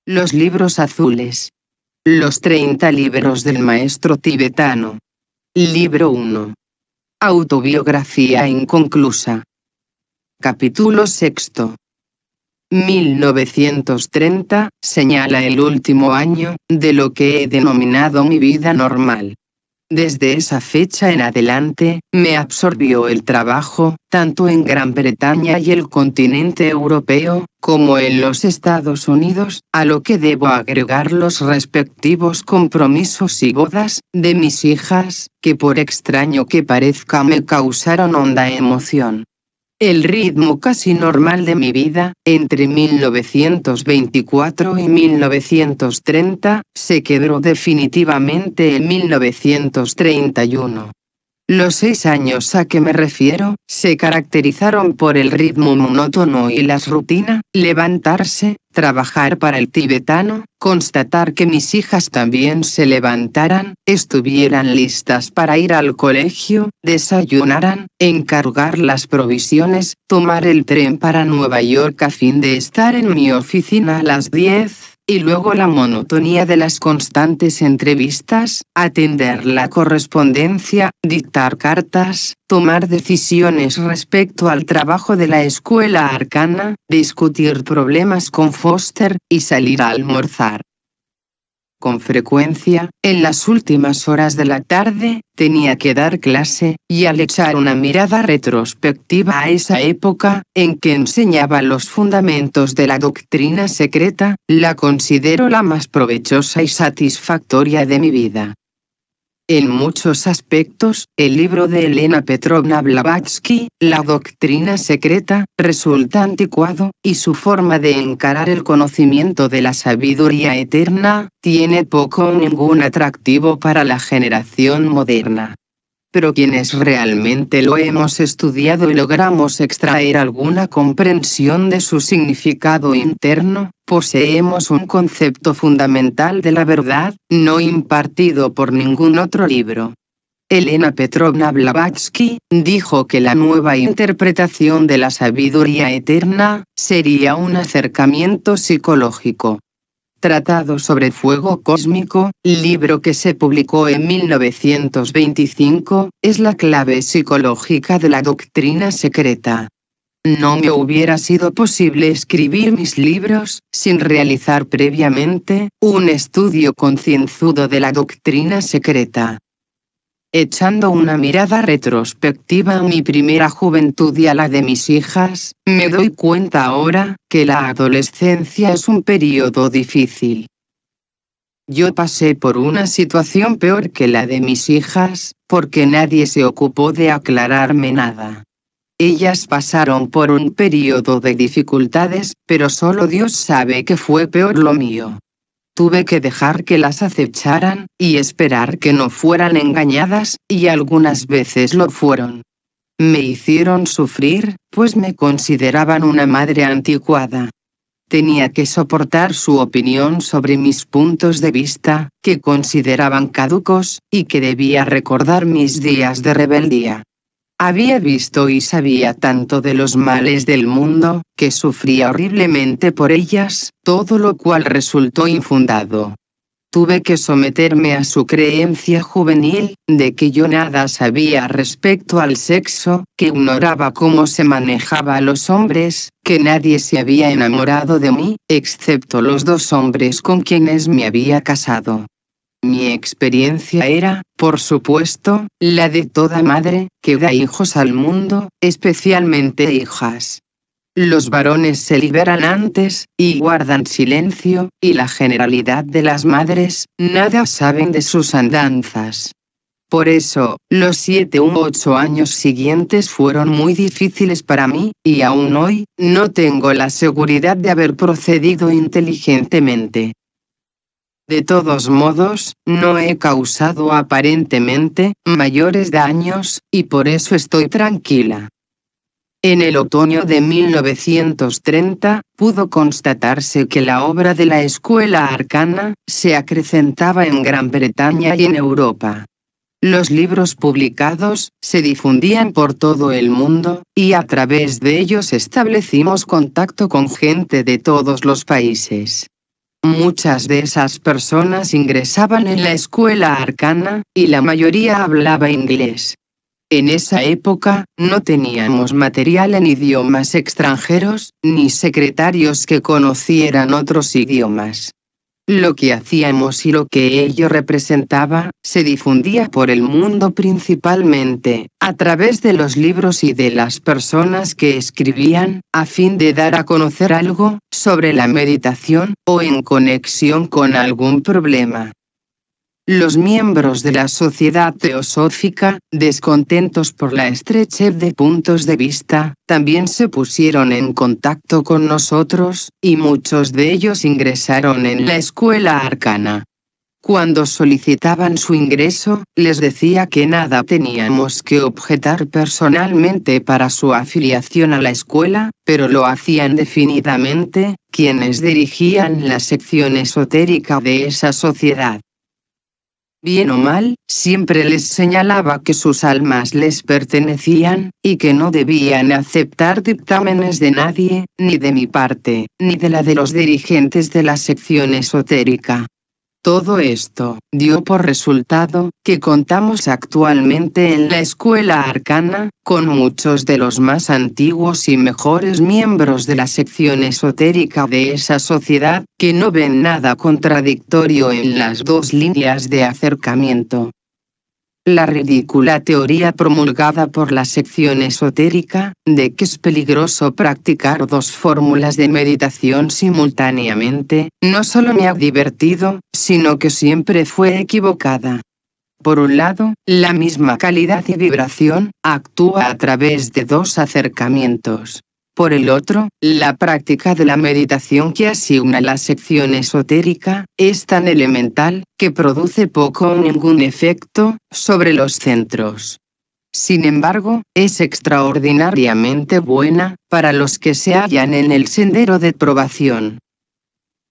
Los libros azules. Los 30 libros del maestro tibetano. Libro 1. Autobiografía inconclusa. Capítulo 6. 1930 señala el último año de lo que he denominado mi vida normal. Desde esa fecha en adelante, me absorbió el trabajo, tanto en Gran Bretaña y el continente europeo, como en los Estados Unidos, a lo que debo agregar los respectivos compromisos y bodas de mis hijas, que por extraño que parezca me causaron honda emoción. El ritmo casi normal de mi vida, entre 1924 y 1930, se quebró definitivamente en 1931. Los 6 años a que me refiero, se caracterizaron por el ritmo monótono y la rutina: levantarse, trabajar para el tibetano, constatar que mis hijas también se levantaran, estuvieran listas para ir al colegio, desayunaran, encargar las provisiones, tomar el tren para Nueva York a fin de estar en mi oficina a las 10. Y luego la monotonía de las constantes entrevistas, atender la correspondencia, dictar cartas, tomar decisiones respecto al trabajo de la escuela arcana, discutir problemas con Foster, y salir a almorzar. Con frecuencia, en las últimas horas de la tarde, tenía que dar clase, y al echar una mirada retrospectiva a esa época, en que enseñaba los fundamentos de la doctrina secreta, la considero la más provechosa y satisfactoria de mi vida. En muchos aspectos, el libro de Elena Petrovna Blavatsky, La doctrina secreta, resulta anticuado, y su forma de encarar el conocimiento de la sabiduría eterna, tiene poco o ningún atractivo para la generación moderna. Pero quienes realmente lo hemos estudiado y logramos extraer alguna comprensión de su significado interno, poseemos un concepto fundamental de la verdad, no impartido por ningún otro libro. Elena Petrovna Blavatsky dijo que la nueva interpretación de la sabiduría eterna sería un acercamiento psicológico. Tratado sobre fuego cósmico, libro que se publicó en 1925, es la clave psicológica de la doctrina secreta. No me hubiera sido posible escribir mis libros sin realizar previamente un estudio concienzudo de la doctrina secreta. Echando una mirada retrospectiva a mi primera juventud y a la de mis hijas, me doy cuenta ahora que la adolescencia es un período difícil. Yo pasé por una situación peor que la de mis hijas, porque nadie se ocupó de aclararme nada. Ellas pasaron por un período de dificultades, pero solo Dios sabe que fue peor lo mío. Tuve que dejar que las acecharan, y esperar que no fueran engañadas, y algunas veces lo fueron. Me hicieron sufrir, pues me consideraban una madre anticuada. Tenía que soportar su opinión sobre mis puntos de vista, que consideraban caducos, y que debía recordar mis días de rebeldía. Había visto y sabía tanto de los males del mundo, que sufría horriblemente por ellas, todo lo cual resultó infundado. Tuve que someterme a su creencia juvenil, de que yo nada sabía respecto al sexo, que ignoraba cómo se manejaba a los hombres, que nadie se había enamorado de mí, excepto los 2 hombres con quienes me había casado. Mi experiencia era, por supuesto, la de toda madre, que da hijos al mundo, especialmente hijas. Los varones se liberan antes, y guardan silencio, y la generalidad de las madres, nada saben de sus andanzas. Por eso, los 7 u 8 años siguientes fueron muy difíciles para mí, y aún hoy, no tengo la seguridad de haber procedido inteligentemente. De todos modos, no he causado aparentemente mayores daños, y por eso estoy tranquila. En el otoño de 1930, pudo constatarse que la obra de la escuela arcana se acrecentaba en Gran Bretaña y en Europa. Los libros publicados se difundían por todo el mundo, y a través de ellos establecimos contacto con gente de todos los países. Muchas de esas personas ingresaban en la escuela arcana, y la mayoría hablaba inglés. En esa época, no teníamos material en idiomas extranjeros, ni secretarios que conocieran otros idiomas. Lo que hacíamos y lo que ello representaba, se difundía por el mundo principalmente, a través de los libros y de las personas que escribían, a fin de dar a conocer algo, sobre la meditación, o en conexión con algún problema. Los miembros de la Sociedad Teosófica, descontentos por la estrechez de puntos de vista, también se pusieron en contacto con nosotros, y muchos de ellos ingresaron en la escuela arcana. Cuando solicitaban su ingreso, les decía que nada teníamos que objetar personalmente para su afiliación a la escuela, pero lo hacían definidamente quienes dirigían la sección esotérica de esa sociedad. Bien o mal, siempre les señalaba que sus almas les pertenecían, y que no debían aceptar dictámenes de nadie, ni de mi parte, ni de la de los dirigentes de la sección esotérica. Todo esto dio por resultado que contamos actualmente en la escuela arcana, con muchos de los más antiguos y mejores miembros de la sección esotérica de esa sociedad, que no ven nada contradictorio en las dos líneas de acercamiento. La ridícula teoría promulgada por la sección esotérica, de que es peligroso practicar dos fórmulas de meditación simultáneamente, no solo me ha divertido, sino que siempre fue equivocada. Por un lado, la misma calidad y vibración actúa a través de dos acercamientos. Por el otro, la práctica de la meditación que asigna la sección esotérica, es tan elemental, que produce poco o ningún efecto sobre los centros. Sin embargo, es extraordinariamente buena para los que se hallan en el sendero de probación.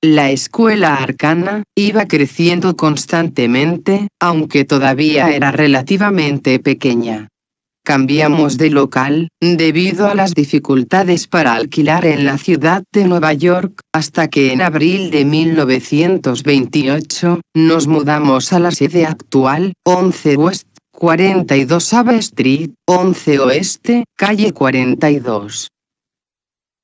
La escuela arcana iba creciendo constantemente, aunque todavía era relativamente pequeña. Cambiamos de local, debido a las dificultades para alquilar en la ciudad de Nueva York, hasta que en abril de 1928, nos mudamos a la sede actual, 11 West, 42 Ave Street, 11 Oeste, calle 42.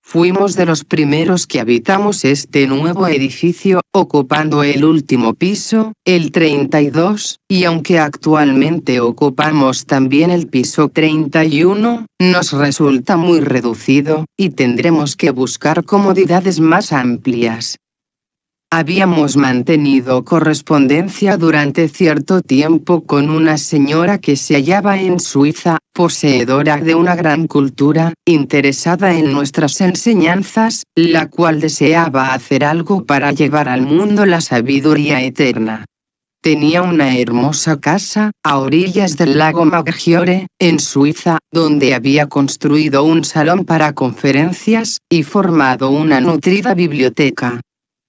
Fuimos de los primeros que habitamos este nuevo edificio, ocupando el último piso, el 32, y aunque actualmente ocupamos también el piso 31, nos resulta muy reducido, y tendremos que buscar comodidades más amplias. Habíamos mantenido correspondencia durante cierto tiempo con una señora que se hallaba en Suiza, poseedora de una gran cultura, interesada en nuestras enseñanzas, la cual deseaba hacer algo para llevar al mundo la sabiduría eterna. Tenía una hermosa casa, a orillas del lago Maggiore, en Suiza, donde había construido un salón para conferencias, y formado una nutrida biblioteca.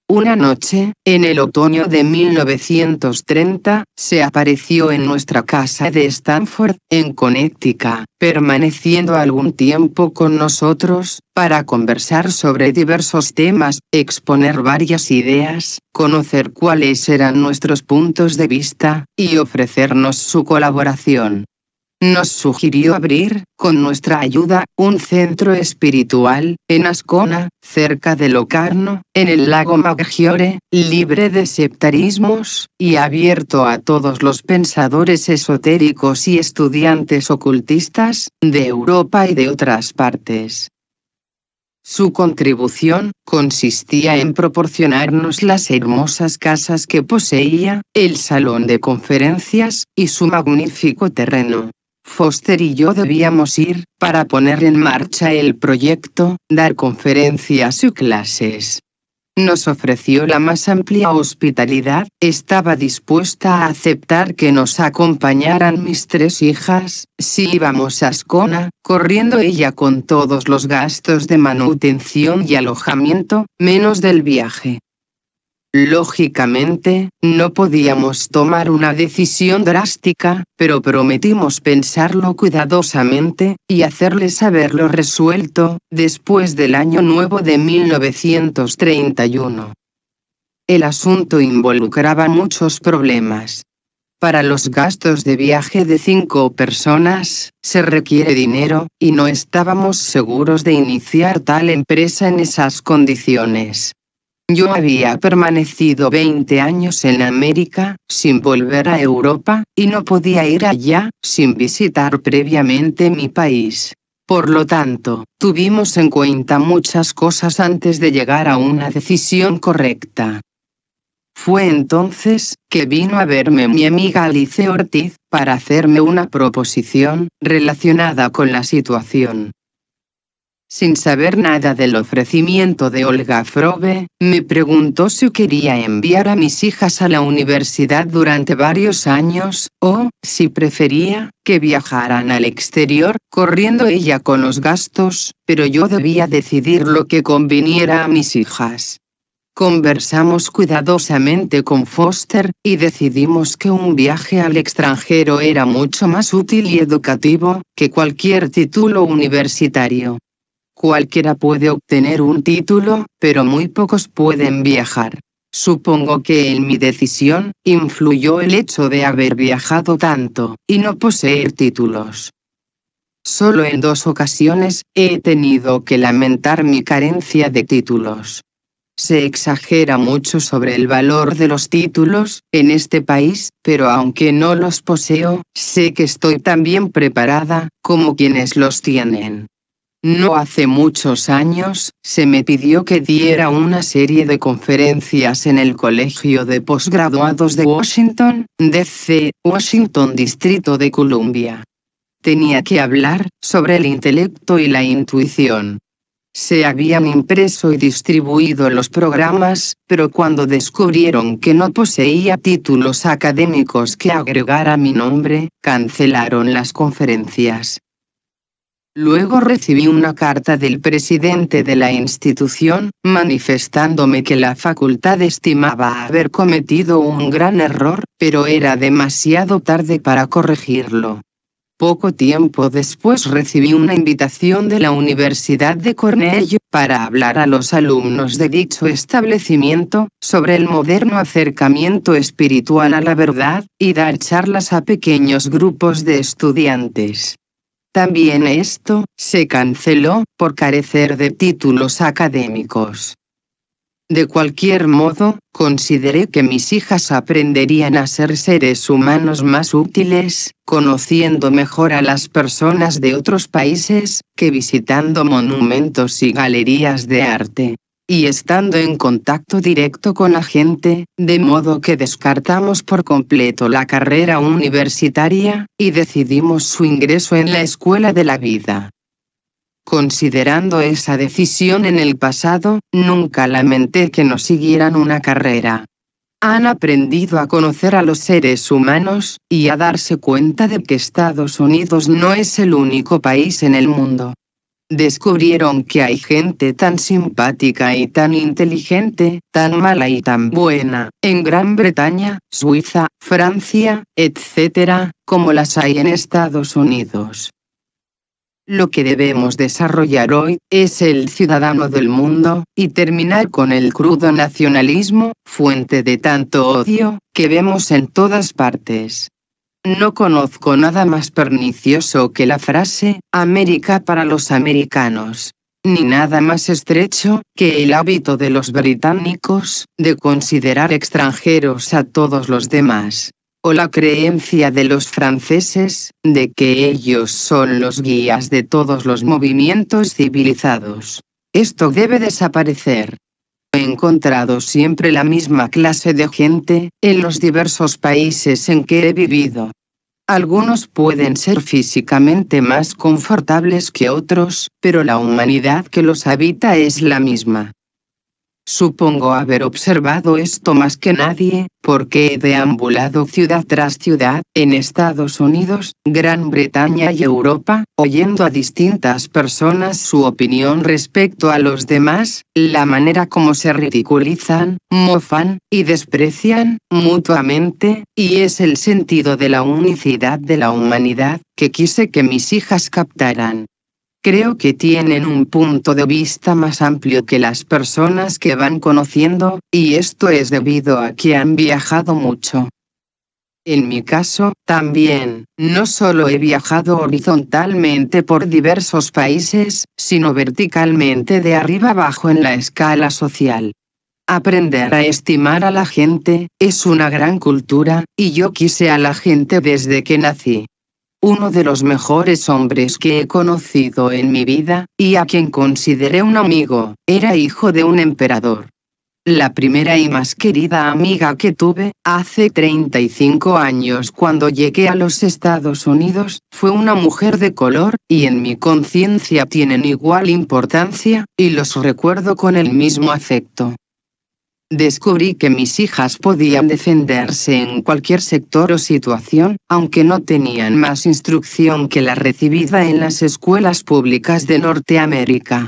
Una noche, en el otoño de 1930, se apareció en nuestra casa de Stamford, en Connecticut, permaneciendo algún tiempo con nosotros, para conversar sobre diversos temas, exponer varias ideas, conocer cuáles eran nuestros puntos de vista, y ofrecernos su colaboración. Nos sugirió abrir, con nuestra ayuda, un centro espiritual, en Ascona, cerca de Locarno, en el lago Maggiore, libre de sectarismos, y abierto a todos los pensadores esotéricos y estudiantes ocultistas, de Europa y de otras partes. Su contribución consistía en proporcionarnos las hermosas casas que poseía, el salón de conferencias, y su magnífico terreno. Foster y yo debíamos ir, para poner en marcha el proyecto, dar conferencias y clases. Nos ofreció la más amplia hospitalidad, estaba dispuesta a aceptar que nos acompañaran mis 3 hijas, si íbamos a Ascona, corriendo ella con todos los gastos de manutención y alojamiento, menos del viaje. Lógicamente, no podíamos tomar una decisión drástica, pero prometimos pensarlo cuidadosamente, y hacerles saberlo resuelto, después del año nuevo de 1931. el asunto involucraba muchos problemas. Para los gastos de viaje de 5 personas, se requiere dinero, y no estábamos seguros de iniciar tal empresa en esas condiciones. Yo había permanecido 20 años en América, sin volver a Europa, y no podía ir allá, sin visitar previamente mi país. Por lo tanto, tuvimos en cuenta muchas cosas antes de llegar a una decisión correcta. Fue entonces que vino a verme mi amiga Alice Ortiz, para hacerme una proposición relacionada con la situación. Sin saber nada del ofrecimiento de Olga Frobbe, me preguntó si quería enviar a mis hijas a la universidad durante varios años, o, si prefería, que viajaran al exterior, corriendo ella con los gastos, pero yo debía decidir lo que conviniera a mis hijas. Conversamos cuidadosamente con Foster, y decidimos que un viaje al extranjero era mucho más útil y educativo que cualquier título universitario. Cualquiera puede obtener un título, pero muy pocos pueden viajar. Supongo que en mi decisión influyó el hecho de haber viajado tanto, y no poseer títulos. Solo en 2 ocasiones he tenido que lamentar mi carencia de títulos. Se exagera mucho sobre el valor de los títulos en este país, pero aunque no los poseo, sé que estoy tan bien preparada como quienes los tienen. No hace muchos años, se me pidió que diera una serie de conferencias en el Colegio de Postgraduados de Washington, D.C., Washington Distrito de Columbia. Tenía que hablar sobre el intelecto y la intuición. Se habían impreso y distribuido los programas, pero cuando descubrieron que no poseía títulos académicos que agregar a mi nombre, cancelaron las conferencias. Luego recibí una carta del presidente de la institución, manifestándome que la facultad estimaba haber cometido un gran error, pero era demasiado tarde para corregirlo. Poco tiempo después recibí una invitación de la Universidad de Cornell para hablar a los alumnos de dicho establecimiento sobre el moderno acercamiento espiritual a la verdad, y dar charlas a pequeños grupos de estudiantes. También esto se canceló por carecer de títulos académicos. De cualquier modo, consideré que mis hijas aprenderían a ser seres humanos más útiles, conociendo mejor a las personas de otros países, que visitando monumentos y galerías de arte, y estando en contacto directo con la gente, de modo que descartamos por completo la carrera universitaria, y decidimos su ingreso en la escuela de la vida. Considerando esa decisión en el pasado, nunca lamenté que no siguieran una carrera. Han aprendido a conocer a los seres humanos, y a darse cuenta de que Estados Unidos no es el único país en el mundo. Descubrieron que hay gente tan simpática y tan inteligente, tan mala y tan buena, en Gran Bretaña, Suiza, Francia, etc., como las hay en Estados Unidos. Lo que debemos desarrollar hoy es el ciudadano del mundo, y terminar con el crudo nacionalismo, fuente de tanto odio, que vemos en todas partes. No conozco nada más pernicioso que la frase, América para los americanos, ni nada más estrecho que el hábito de los británicos de considerar extranjeros a todos los demás, o la creencia de los franceses de que ellos son los guías de todos los movimientos civilizados. Esto debe desaparecer. He encontrado siempre la misma clase de gente en los diversos países en que he vivido. Algunos pueden ser físicamente más confortables que otros, pero la humanidad que los habita es la misma. Supongo haber observado esto más que nadie, porque he deambulado ciudad tras ciudad, en Estados Unidos, Gran Bretaña y Europa, oyendo a distintas personas su opinión respecto a los demás, la manera como se ridiculizan, mofan, y desprecian, mutuamente, y es el sentido de la unicidad de la humanidad, que quise que mis hijas captaran. Creo que tienen un punto de vista más amplio que las personas que van conociendo, y esto es debido a que han viajado mucho. En mi caso, también, no solo he viajado horizontalmente por diversos países, sino verticalmente de arriba abajo en la escala social. Aprender a estimar a la gente, es una gran cultura, y yo quise a la gente desde que nací. Uno de los mejores hombres que he conocido en mi vida, y a quien consideré un amigo, era hijo de un emperador. La primera y más querida amiga que tuve, hace 35 años cuando llegué a los Estados Unidos, fue una mujer de color, y en mi conciencia tienen igual importancia, y los recuerdo con el mismo afecto. Descubrí que mis hijas podían defenderse en cualquier sector o situación, aunque no tenían más instrucción que la recibida en las escuelas públicas de Norteamérica.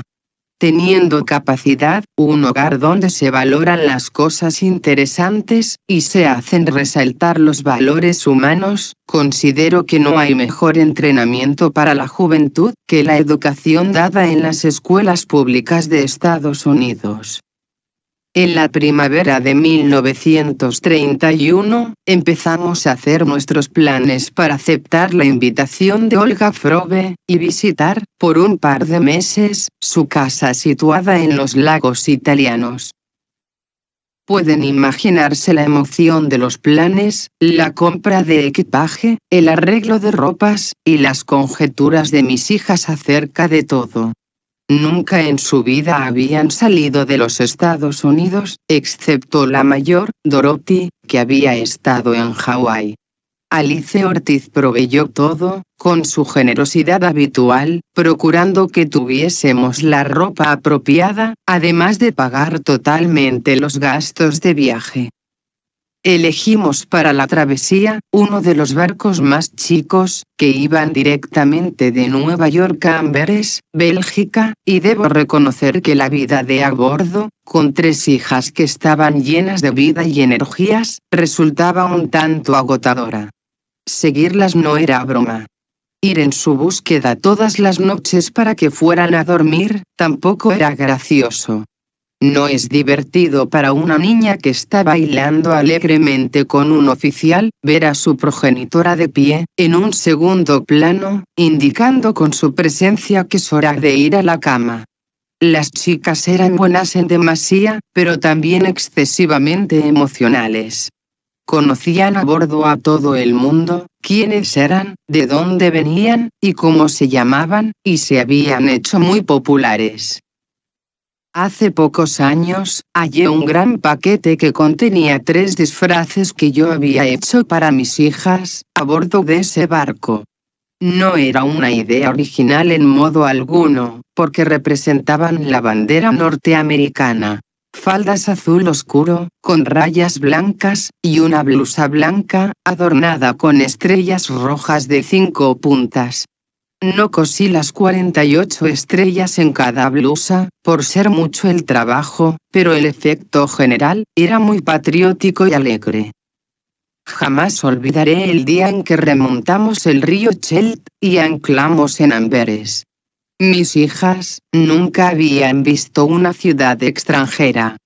Teniendo capacidad, un hogar donde se valoran las cosas interesantes, y se hacen resaltar los valores humanos, considero que no hay mejor entrenamiento para la juventud que la educación dada en las escuelas públicas de Estados Unidos. En la primavera de 1931, empezamos a hacer nuestros planes para aceptar la invitación de Olga Frobbe, y visitar, por un par de meses, su casa situada en los lagos italianos. Pueden imaginarse la emoción de los planes, la compra de equipaje, el arreglo de ropas, y las conjeturas de mis hijas acerca de todo. Nunca en su vida habían salido de los Estados Unidos, excepto la mayor, Dorothy, que había estado en Hawái. Alice Ortiz proveyó todo, con su generosidad habitual, procurando que tuviésemos la ropa apropiada, además de pagar totalmente los gastos de viaje. Elegimos para la travesía, uno de los barcos más chicos, que iban directamente de Nueva York a Amberes, Bélgica, y debo reconocer que la vida de a bordo, con 3 hijas que estaban llenas de vida y energías, resultaba un tanto agotadora. Seguirlas no era broma. Ir en su búsqueda todas las noches para que fueran a dormir, tampoco era gracioso. No es divertido para una niña que está bailando alegremente con un oficial, ver a su progenitora de pie, en un segundo plano, indicando con su presencia que es hora de ir a la cama. Las chicas eran buenas en demasía, pero también excesivamente emocionales. Conocían a bordo a todo el mundo, quiénes eran, de dónde venían, y cómo se llamaban, y se habían hecho muy populares. Hace pocos años, hallé un gran paquete que contenía 3 disfraces que yo había hecho para mis hijas, a bordo de ese barco. No era una idea original en modo alguno, porque representaban la bandera norteamericana. Faldas azul oscuro, con rayas blancas, y una blusa blanca, adornada con estrellas rojas de 5 puntas. No cosí las 48 estrellas en cada blusa, por ser mucho el trabajo, pero el efecto general, era muy patriótico y alegre. Jamás olvidaré el día en que remontamos el río Chelt, y anclamos en Amberes. Mis hijas, nunca habían visto una ciudad extranjera.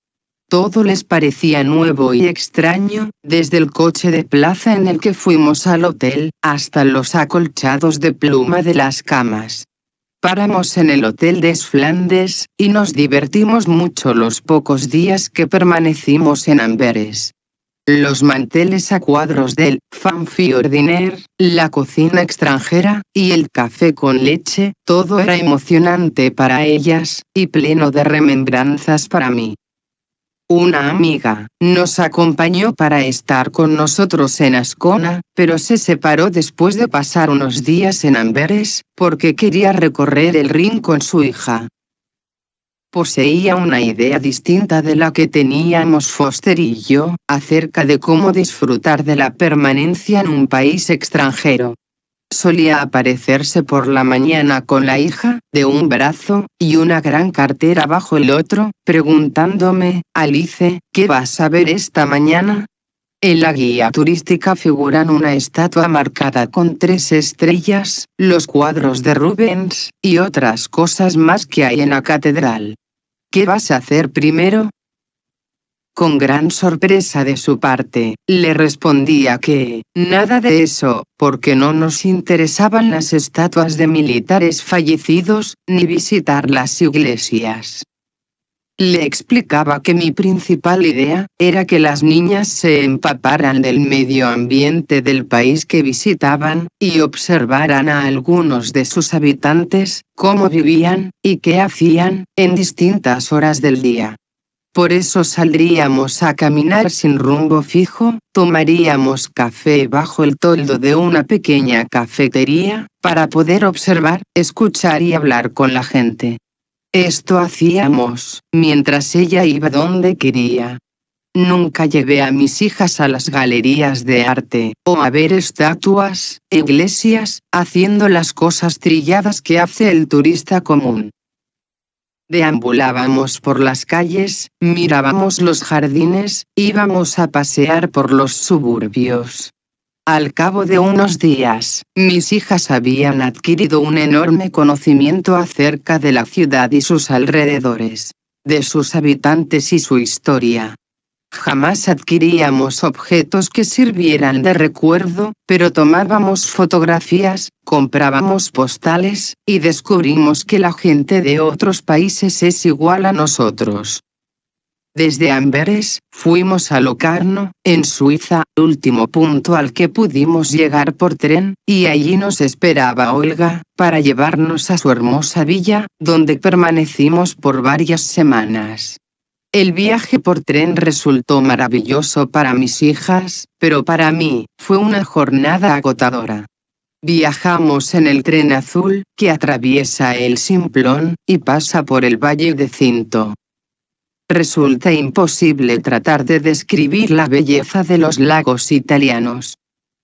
Todo les parecía nuevo y extraño, desde el coche de plaza en el que fuimos al hotel, hasta los acolchados de pluma de las camas. Paramos en el Hotel des Flandes, y nos divertimos mucho los pocos días que permanecimos en Amberes. Los manteles a cuadros del Fancy Ordinaire, la cocina extranjera, y el café con leche, todo era emocionante para ellas, y pleno de remembranzas para mí. Una amiga nos acompañó para estar con nosotros en Ascona, pero se separó después de pasar unos días en Amberes, porque quería recorrer el Rin con su hija. Poseía una idea distinta de la que teníamos Foster y yo, acerca de cómo disfrutar de la permanencia en un país extranjero. Solía aparecerse por la mañana con la hija, de un brazo, y una gran cartera bajo el otro, preguntándome, Alice, ¿qué vas a ver esta mañana? En la guía turística figuran una estatua marcada con 3 estrellas, los cuadros de Rubens, y otras cosas más que hay en la catedral. ¿Qué vas a hacer primero? Con gran sorpresa de su parte, le respondía que, nada de eso, porque no nos interesaban las estatuas de militares fallecidos, ni visitar las iglesias. Le explicaba que mi principal idea era que las niñas se empaparan del medio ambiente del país que visitaban, y observaran a algunos de sus habitantes, cómo vivían, y qué hacían, en distintas horas del día. Por eso saldríamos a caminar sin rumbo fijo, tomaríamos café bajo el toldo de una pequeña cafetería, para poder observar, escuchar y hablar con la gente. Esto hacíamos, mientras ella iba donde quería. Nunca llevé a mis hijas a las galerías de arte, o a ver estatuas, iglesias, haciendo las cosas trilladas que hace el turista común. Deambulábamos por las calles, mirábamos los jardines, íbamos a pasear por los suburbios. Al cabo de unos días, mis hijas habían adquirido un enorme conocimiento acerca de la ciudad y sus alrededores, de sus habitantes y su historia. Jamás adquiríamos objetos que sirvieran de recuerdo, pero tomábamos fotografías, comprábamos postales, y descubrimos que la gente de otros países es igual a nosotros. Desde Amberes, fuimos a Locarno, en Suiza, último punto al que pudimos llegar por tren, y allí nos esperaba Olga, para llevarnos a su hermosa villa, donde permanecimos por varias semanas. El viaje por tren resultó maravilloso para mis hijas, pero para mí, fue una jornada agotadora. Viajamos en el tren azul, que atraviesa el Simplón, y pasa por el Valle de Cinto. Resulta imposible tratar de describir la belleza de los lagos italianos.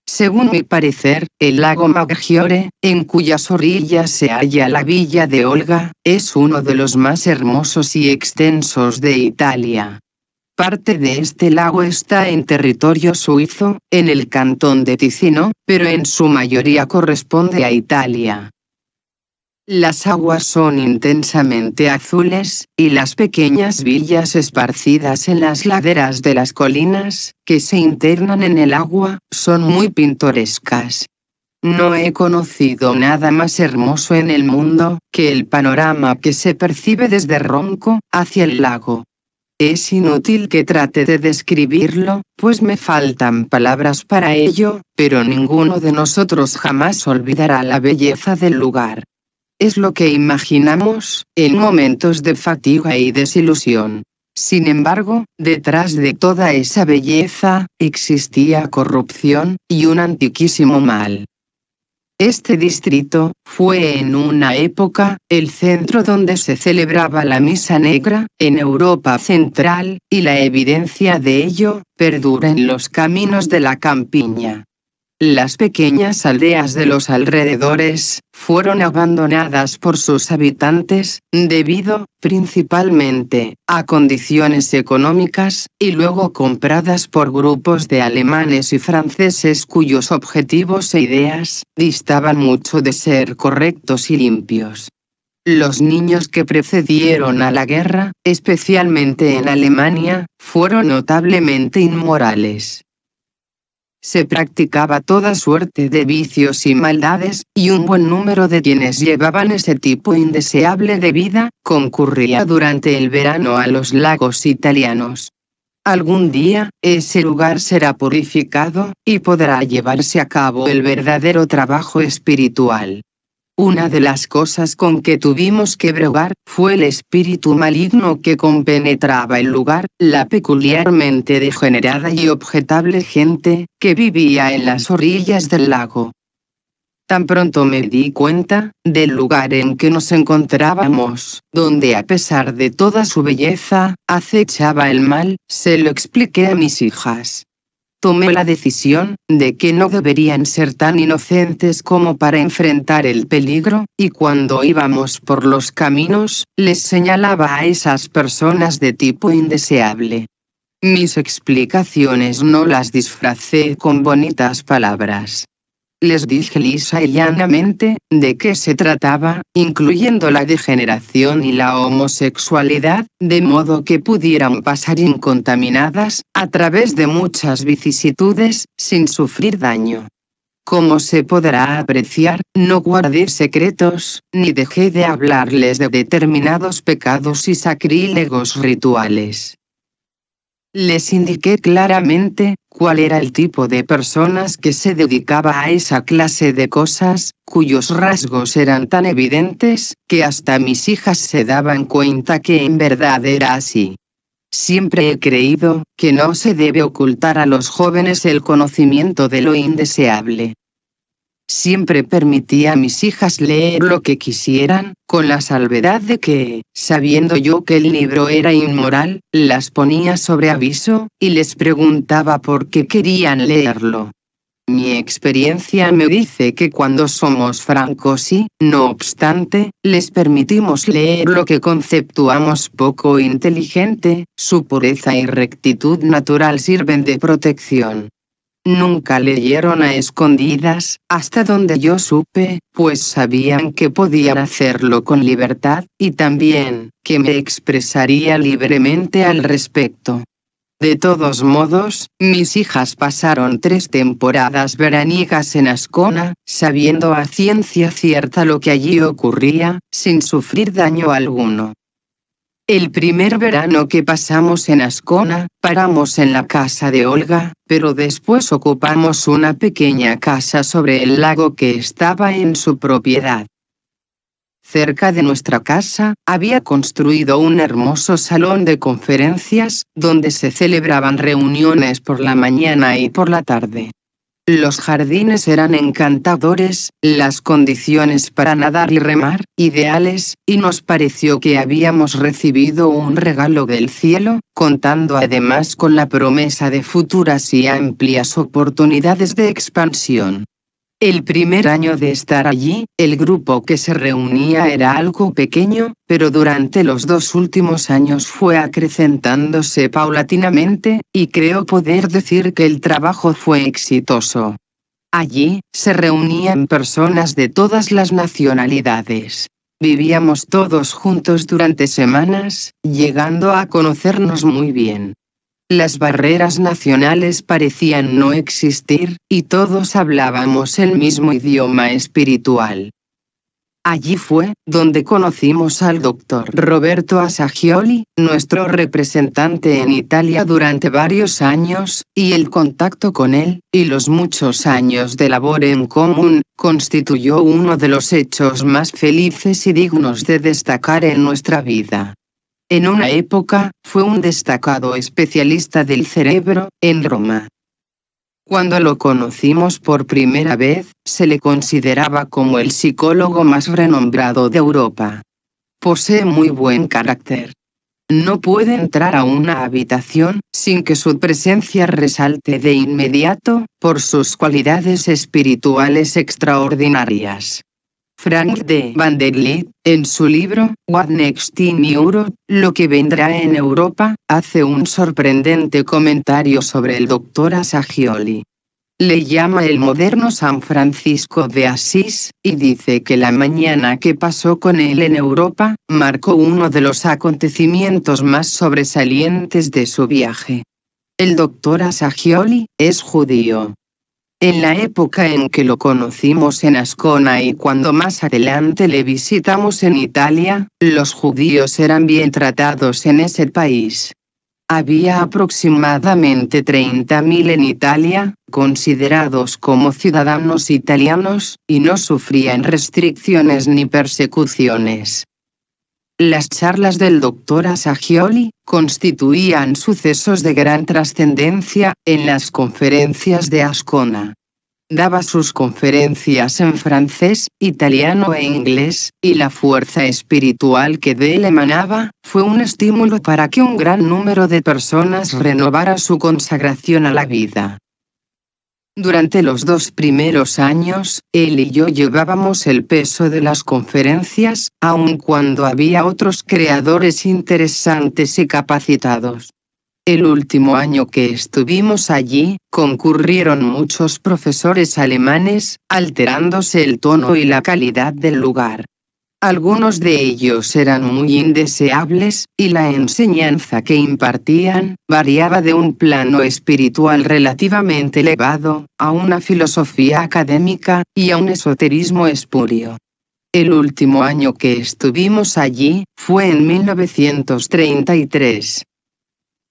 Según mi parecer, el lago Maggiore, en cuyas orillas se halla la villa de Olga, es uno de los más hermosos y extensos de Italia. Parte de este lago está en territorio suizo, en el cantón de Ticino, pero en su mayoría corresponde a Italia. Las aguas son intensamente azules, y las pequeñas villas esparcidas en las laderas de las colinas, que se internan en el agua, son muy pintorescas. No he conocido nada más hermoso en el mundo, que el panorama que se percibe desde Ronco, hacia el lago. Es inútil que trate de describirlo, pues me faltan palabras para ello, pero ninguno de nosotros jamás olvidará la belleza del lugar. Es lo que imaginamos, en momentos de fatiga y desilusión. Sin embargo, detrás de toda esa belleza, existía corrupción, y un antiquísimo mal. Este distrito, fue en una época, el centro donde se celebraba la Misa Negra, en Europa Central, y la evidencia de ello, perdura en los caminos de la campiña. Las pequeñas aldeas de los alrededores, fueron abandonadas por sus habitantes, debido, principalmente, a condiciones económicas, y luego compradas por grupos de alemanes y franceses cuyos objetivos e ideas, distaban mucho de ser correctos y limpios. Los niños que precedieron a la guerra, especialmente en Alemania, fueron notablemente inmorales. Se practicaba toda suerte de vicios y maldades, y un buen número de quienes llevaban ese tipo indeseable de vida, concurría durante el verano a los lagos italianos. Algún día, ese lugar será purificado, y podrá llevarse a cabo el verdadero trabajo espiritual. Una de las cosas con que tuvimos que bregar, fue el espíritu maligno que compenetraba el lugar, la peculiarmente degenerada y objetable gente, que vivía en las orillas del lago. Tan pronto me di cuenta, del lugar en que nos encontrábamos, donde a pesar de toda su belleza, acechaba el mal, se lo expliqué a mis hijas. Tomé la decisión, de que no deberían ser tan inocentes como para enfrentar el peligro, y cuando íbamos por los caminos, les señalaba a esas personas de tipo indeseable. mis explicaciones no las disfracé con bonitas palabras. Les dije lisa y llanamente de qué se trataba, incluyendo la degeneración y la homosexualidad, de modo que pudieran pasar incontaminadas, a través de muchas vicisitudes, sin sufrir daño. Como se podrá apreciar, no guardé secretos, ni dejé de hablarles de determinados pecados y sacrílegos rituales. Les indiqué claramente cuál era el tipo de personas que se dedicaba a esa clase de cosas, cuyos rasgos eran tan evidentes, que hasta mis hijas se daban cuenta que en verdad era así. Siempre he creído que no se debe ocultar a los jóvenes el conocimiento de lo indeseable. Siempre permití a mis hijas leer lo que quisieran, con la salvedad de que, sabiendo yo que el libro era inmoral, las ponía sobre aviso, y les preguntaba por qué querían leerlo. Mi experiencia me dice que cuando somos francos y, no obstante, les permitimos leer lo que conceptuamos poco inteligente, su pureza y rectitud natural sirven de protección. Nunca leyeron a escondidas, hasta donde yo supe, pues sabían que podían hacerlo con libertad, y también, que me expresaría libremente al respecto. De todos modos, mis hijas pasaron 3 temporadas veraniegas en Ascona, sabiendo a ciencia cierta lo que allí ocurría, sin sufrir daño alguno. El primer verano que pasamos en Ascona, paramos en la casa de Olga, pero después ocupamos una pequeña casa sobre el lago que estaba en su propiedad. Cerca de nuestra casa, había construido un hermoso salón de conferencias, donde se celebraban reuniones por la mañana y por la tarde. Los jardines eran encantadores, las condiciones para nadar y remar, ideales, y nos pareció que habíamos recibido un regalo del cielo, contando además con la promesa de futuras y amplias oportunidades de expansión. El primer año de estar allí, el grupo que se reunía era algo pequeño, pero durante los 2 últimos años fue acrecentándose paulatinamente, y creo poder decir que el trabajo fue exitoso. Allí, se reunían personas de todas las nacionalidades. Vivíamos todos juntos durante semanas, llegando a conocernos muy bien. Las barreras nacionales parecían no existir, y todos hablábamos el mismo idioma espiritual. Allí fue donde conocimos al Dr. Roberto Assagioli, nuestro representante en Italia durante varios años, y el contacto con él, y los muchos años de labor en común, constituyó uno de los hechos más felices y dignos de destacar en nuestra vida. En una época, fue un destacado especialista del cerebro, en Roma. Cuando lo conocimos por primera vez, se le consideraba como el psicólogo más renombrado de Europa. Posee muy buen carácter. No puede entrar a una habitación sin que su presencia resalte de inmediato, por sus cualidades espirituales extraordinarias. Frank de Vanderlitt, en su libro, What Next in Europe, lo que vendrá en Europa, hace un sorprendente comentario sobre el Dr. Assagioli. Le llama el moderno San Francisco de Asís, y dice que la mañana que pasó con él en Europa, marcó uno de los acontecimientos más sobresalientes de su viaje. El Dr. Assagioli es judío. En la época en que lo conocimos en Ascona y cuando más adelante le visitamos en Italia, los judíos eran bien tratados en ese país. Había aproximadamente 30.000 en Italia, considerados como ciudadanos italianos, y no sufrían restricciones ni persecuciones. Las charlas del Dr. Assagioli constituían sucesos de gran trascendencia en las conferencias de Ascona. Daba sus conferencias en francés, italiano e inglés, y la fuerza espiritual que de él emanaba fue un estímulo para que un gran número de personas renovara su consagración a la vida. Durante los 2 primeros años, él y yo llevábamos el peso de las conferencias, aun cuando había otros creadores interesantes y capacitados. El último año que estuvimos allí, concurrieron muchos profesores alemanes, alterándose el tono y la calidad del lugar. Algunos de ellos eran muy indeseables, y la enseñanza que impartían variaba de un plano espiritual relativamente elevado, a una filosofía académica, y a un esoterismo espurio. El último año que estuvimos allí, fue en 1933.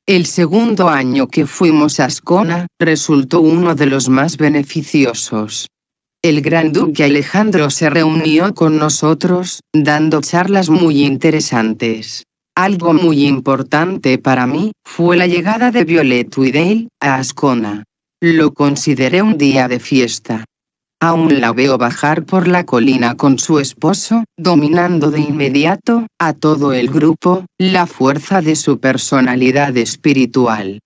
El segundo año que fuimos a Ascona, resultó uno de los más beneficiosos. El gran duque Alejandro se reunió con nosotros, dando charlas muy interesantes. Algo muy importante para mí, fue la llegada de Violet Tweedale a Ascona. Lo consideré un día de fiesta. Aún la veo bajar por la colina con su esposo, dominando de inmediato a todo el grupo, la fuerza de su personalidad espiritual.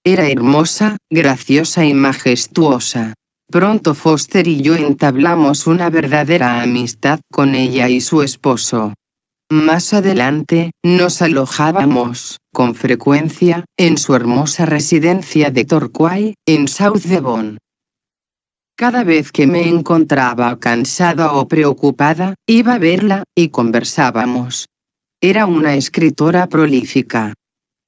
Era hermosa, graciosa y majestuosa. Pronto Foster y yo entablamos una verdadera amistad con ella y su esposo. Más adelante, nos alojábamos, con frecuencia, en su hermosa residencia de Torquay, en South Devon. Cada vez que me encontraba cansada o preocupada, iba a verla, y conversábamos. Era una escritora prolífica.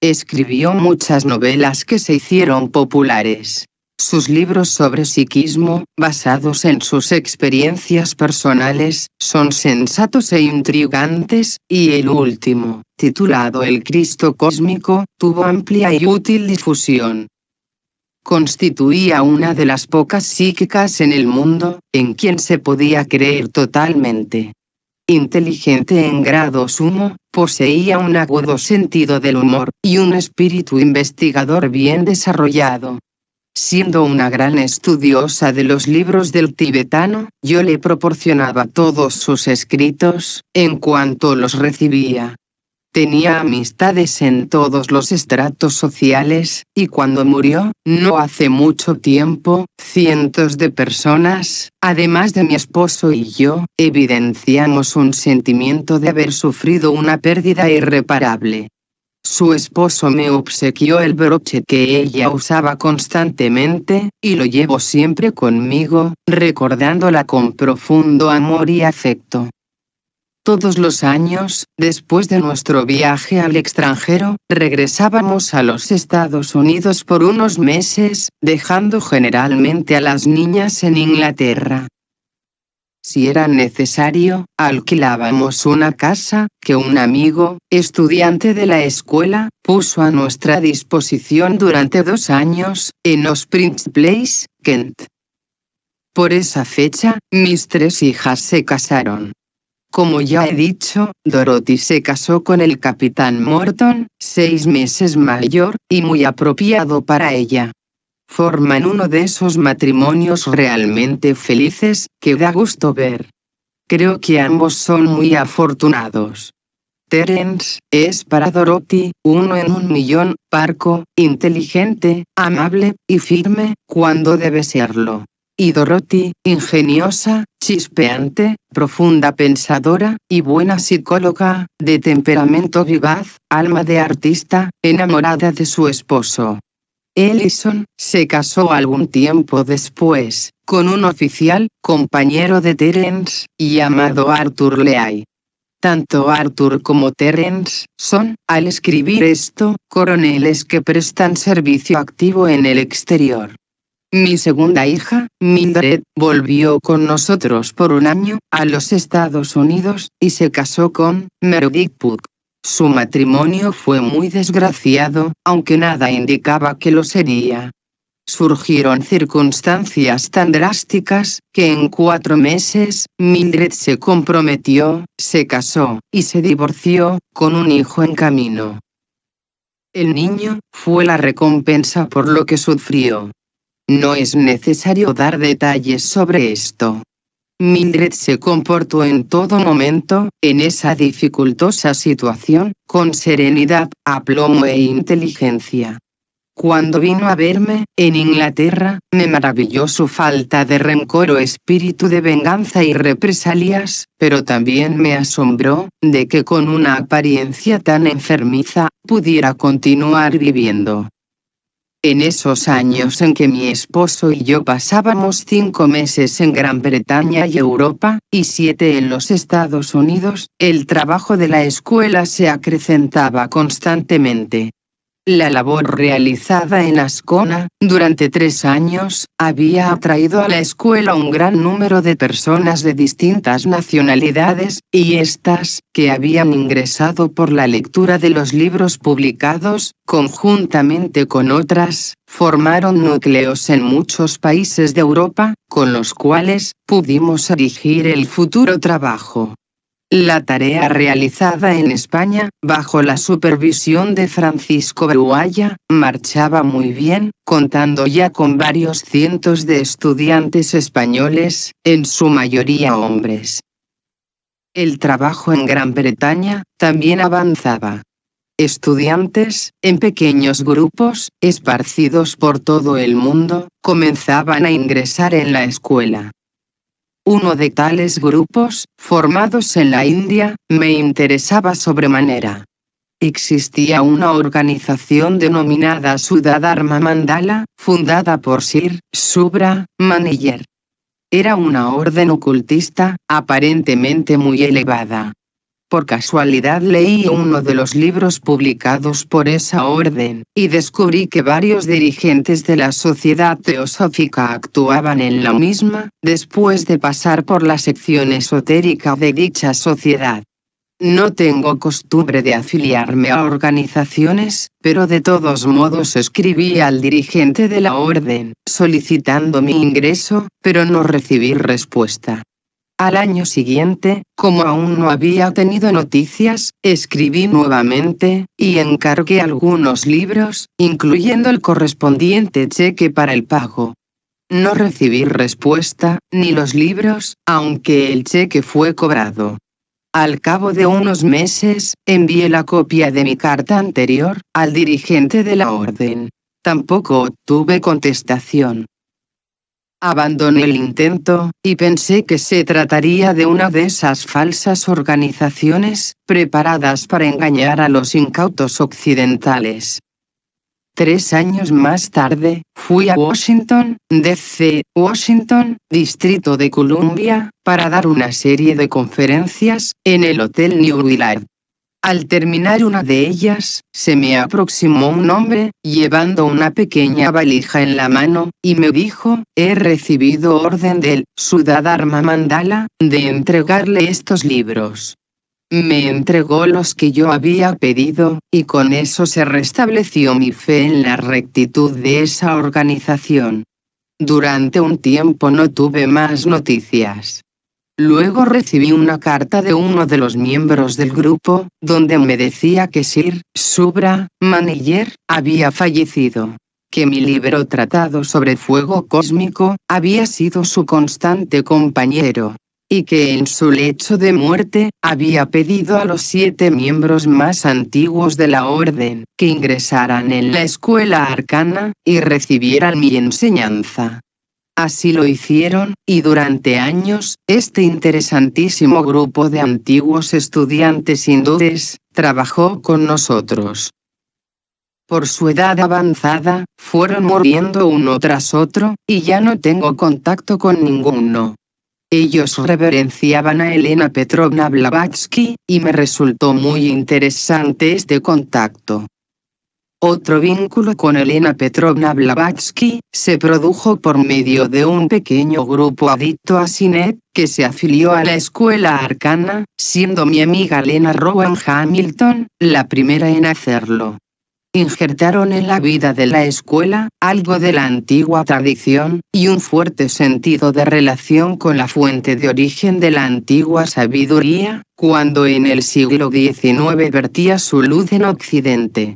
Escribió muchas novelas que se hicieron populares. Sus libros sobre psiquismo, basados en sus experiencias personales, son sensatos e intrigantes, y el último, titulado El Cristo Cósmico, tuvo amplia y útil difusión. Constituía una de las pocas psíquicas en el mundo, en quien se podía creer totalmente. Inteligente en grado sumo, poseía un agudo sentido del humor, y un espíritu investigador bien desarrollado. Siendo una gran estudiosa de los libros del tibetano, yo le proporcionaba todos sus escritos, en cuanto los recibía. Tenía amistades en todos los estratos sociales, y cuando murió, no hace mucho tiempo, cientos de personas, además de mi esposo y yo, evidenciamos un sentimiento de haber sufrido una pérdida irreparable. Su esposo me obsequió el broche que ella usaba constantemente, y lo llevo siempre conmigo, recordándola con profundo amor y afecto. Todos los años, después de nuestro viaje al extranjero, regresábamos a los Estados Unidos por unos meses, dejando generalmente a las niñas en Inglaterra. Si era necesario, alquilábamos una casa, que un amigo, estudiante de la escuela, puso a nuestra disposición durante 2 años, en Ospringe Place, Kent. Por esa fecha, mis 3 hijas se casaron. Como ya he dicho, Dorothy se casó con el capitán Morton, 6 meses mayor, y muy apropiado para ella. Forman uno de esos matrimonios realmente felices, que da gusto ver. Creo que ambos son muy afortunados. Terence es para Dorothy, 1 en 1.000.000, parco, inteligente, amable, y firme, cuando debe serlo. Y Dorothy, ingeniosa, chispeante, profunda pensadora, y buena psicóloga, de temperamento vivaz, alma de artista, enamorada de su esposo. Ellison se casó algún tiempo después, con un oficial, compañero de Terence, llamado Arthur Leahy. Tanto Arthur como Terence son, al escribir esto, coroneles que prestan servicio activo en el exterior. Mi segunda hija, Mildred, volvió con nosotros por 1 año, a los Estados Unidos, y se casó con Meredith Puck. Su matrimonio fue muy desgraciado, aunque nada indicaba que lo sería. Surgieron circunstancias tan drásticas, que en 4 meses, Mildred se comprometió, se casó, y se divorció, con un hijo en camino. El niño, fue la recompensa por lo que sufrió. No es necesario dar detalles sobre esto. Mildred se comportó en todo momento, en esa dificultosa situación, con serenidad, aplomo e inteligencia. Cuando vino a verme, en Inglaterra, me maravilló su falta de rencor o espíritu de venganza y represalias, pero también me asombró, de que con una apariencia tan enfermiza, pudiera continuar viviendo. En esos años en que mi esposo y yo pasábamos 5 meses en Gran Bretaña y Europa, y 7 en los Estados Unidos, el trabajo de la escuela se acrecentaba constantemente. La labor realizada en Ascona, durante 3 años, había atraído a la escuela un gran número de personas de distintas nacionalidades, y estas, que habían ingresado por la lectura de los libros publicados, conjuntamente con otras, formaron núcleos en muchos países de Europa, con los cuales pudimos dirigir el futuro trabajo. La tarea realizada en España, bajo la supervisión de Francisco Brualla, marchaba muy bien, contando ya con varios cientos de estudiantes españoles, en su mayoría hombres. El trabajo en Gran Bretaña también avanzaba. Estudiantes, en pequeños grupos, esparcidos por todo el mundo, comenzaban a ingresar en la escuela. Uno de tales grupos, formados en la India, me interesaba sobremanera. Existía una organización denominada Sudha-Dharma Mandala, fundada por Sir Subra Maniyer. Era una orden ocultista, aparentemente muy elevada. Por casualidad leí uno de los libros publicados por esa orden, y descubrí que varios dirigentes de la Sociedad Teosófica actuaban en la misma, después de pasar por la sección esotérica de dicha sociedad. No tengo costumbre de afiliarme a organizaciones, pero de todos modos escribí al dirigente de la orden, solicitando mi ingreso, pero no recibí respuesta. Al año siguiente, como aún no había tenido noticias, escribí nuevamente, y encargué algunos libros, incluyendo el correspondiente cheque para el pago. No recibí respuesta, ni los libros, aunque el cheque fue cobrado. Al cabo de unos meses, envié la copia de mi carta anterior, al dirigente de la orden. Tampoco obtuve contestación. Abandoné el intento, y pensé que se trataría de una de esas falsas organizaciones, preparadas para engañar a los incautos occidentales. 3 años más tarde, fui a Washington, D.C., Washington, Distrito de Columbia, para dar una serie de conferencias, en el Hotel New Willard. Al terminar una de ellas, se me aproximó un hombre, llevando una pequeña valija en la mano, y me dijo: he recibido orden del Sudha-Dharma Mandala, de entregarle estos libros. Me entregó los que yo había pedido, y con eso se restableció mi fe en la rectitud de esa organización. Durante un tiempo no tuve más noticias. Luego recibí una carta de uno de los miembros del grupo, donde me decía que Sir Subra Maniyer había fallecido, que mi libro tratado sobre fuego cósmico había sido su constante compañero, y que en su lecho de muerte había pedido a los 7 miembros más antiguos de la orden que ingresaran en la escuela arcana y recibieran mi enseñanza. Así lo hicieron, y durante años, este interesantísimo grupo de antiguos estudiantes hindúes trabajó con nosotros. Por su edad avanzada, fueron muriendo uno tras otro, y ya no tengo contacto con ninguno. Ellos reverenciaban a Elena Petrovna Blavatsky, y me resultó muy interesante este contacto. Otro vínculo con Elena Petrovna Blavatsky se produjo por medio de un pequeño grupo adicto a Sinet, que se afilió a la escuela arcana, siendo mi amiga Lena Rowan Hamilton la primera en hacerlo. Injertaron en la vida de la escuela algo de la antigua tradición, y un fuerte sentido de relación con la fuente de origen de la antigua sabiduría, cuando en el siglo XIX vertía su luz en Occidente.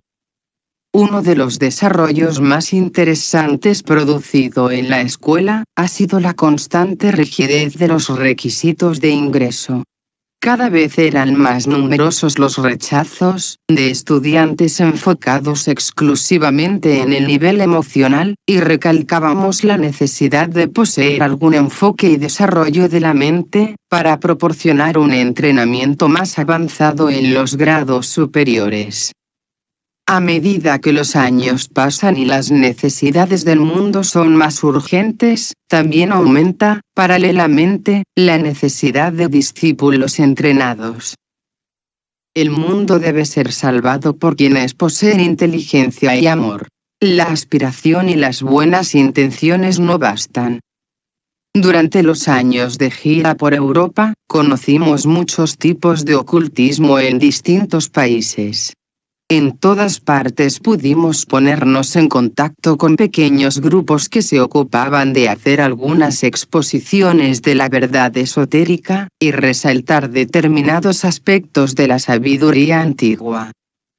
Uno de los desarrollos más interesantes producido en la escuela ha sido la constante rigidez de los requisitos de ingreso. Cada vez eran más numerosos los rechazos de estudiantes enfocados exclusivamente en el nivel emocional, y recalcábamos la necesidad de poseer algún enfoque y desarrollo de la mente, para proporcionar un entrenamiento más avanzado en los grados superiores. A medida que los años pasan y las necesidades del mundo son más urgentes, también aumenta, paralelamente, la necesidad de discípulos entrenados. El mundo debe ser salvado por quienes poseen inteligencia y amor. La aspiración y las buenas intenciones no bastan. Durante los años de gira por Europa, conocimos muchos tipos de ocultismo en distintos países. En todas partes pudimos ponernos en contacto con pequeños grupos que se ocupaban de hacer algunas exposiciones de la verdad esotérica, y resaltar determinados aspectos de la sabiduría antigua.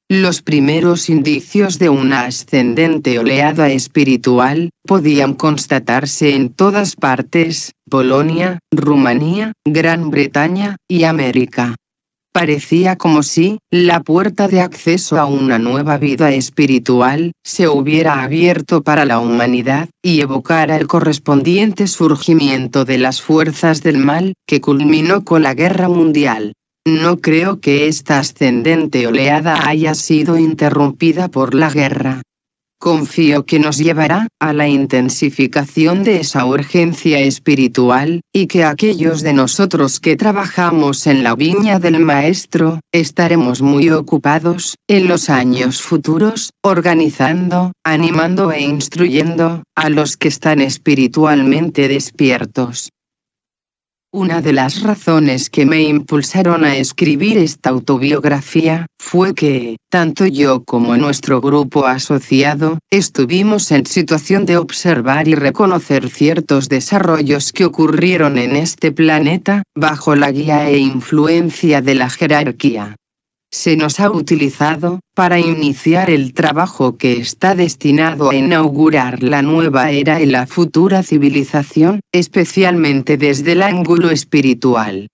Los primeros indicios de una ascendente oleada espiritual podían constatarse en todas partes: Polonia, Rumanía, Gran Bretaña y América. Parecía como si la puerta de acceso a una nueva vida espiritual se hubiera abierto para la humanidad, y evocara el correspondiente surgimiento de las fuerzas del mal, que culminó con la Guerra Mundial. No creo que esta ascendente oleada haya sido interrumpida por la guerra. Confío que nos llevará a la intensificación de esa urgencia espiritual, y que aquellos de nosotros que trabajamos en la viña del Maestro, estaremos muy ocupados, en los años futuros, organizando, animando e instruyendo a los que están espiritualmente despiertos. Una de las razones que me impulsaron a escribir esta autobiografía fue que, tanto yo como nuestro grupo asociado, estuvimos en situación de observar y reconocer ciertos desarrollos que ocurrieron en este planeta, bajo la guía e influencia de la jerarquía. Se nos ha utilizado para iniciar el trabajo que está destinado a inaugurar la nueva era y la futura civilización, especialmente desde el ángulo espiritual.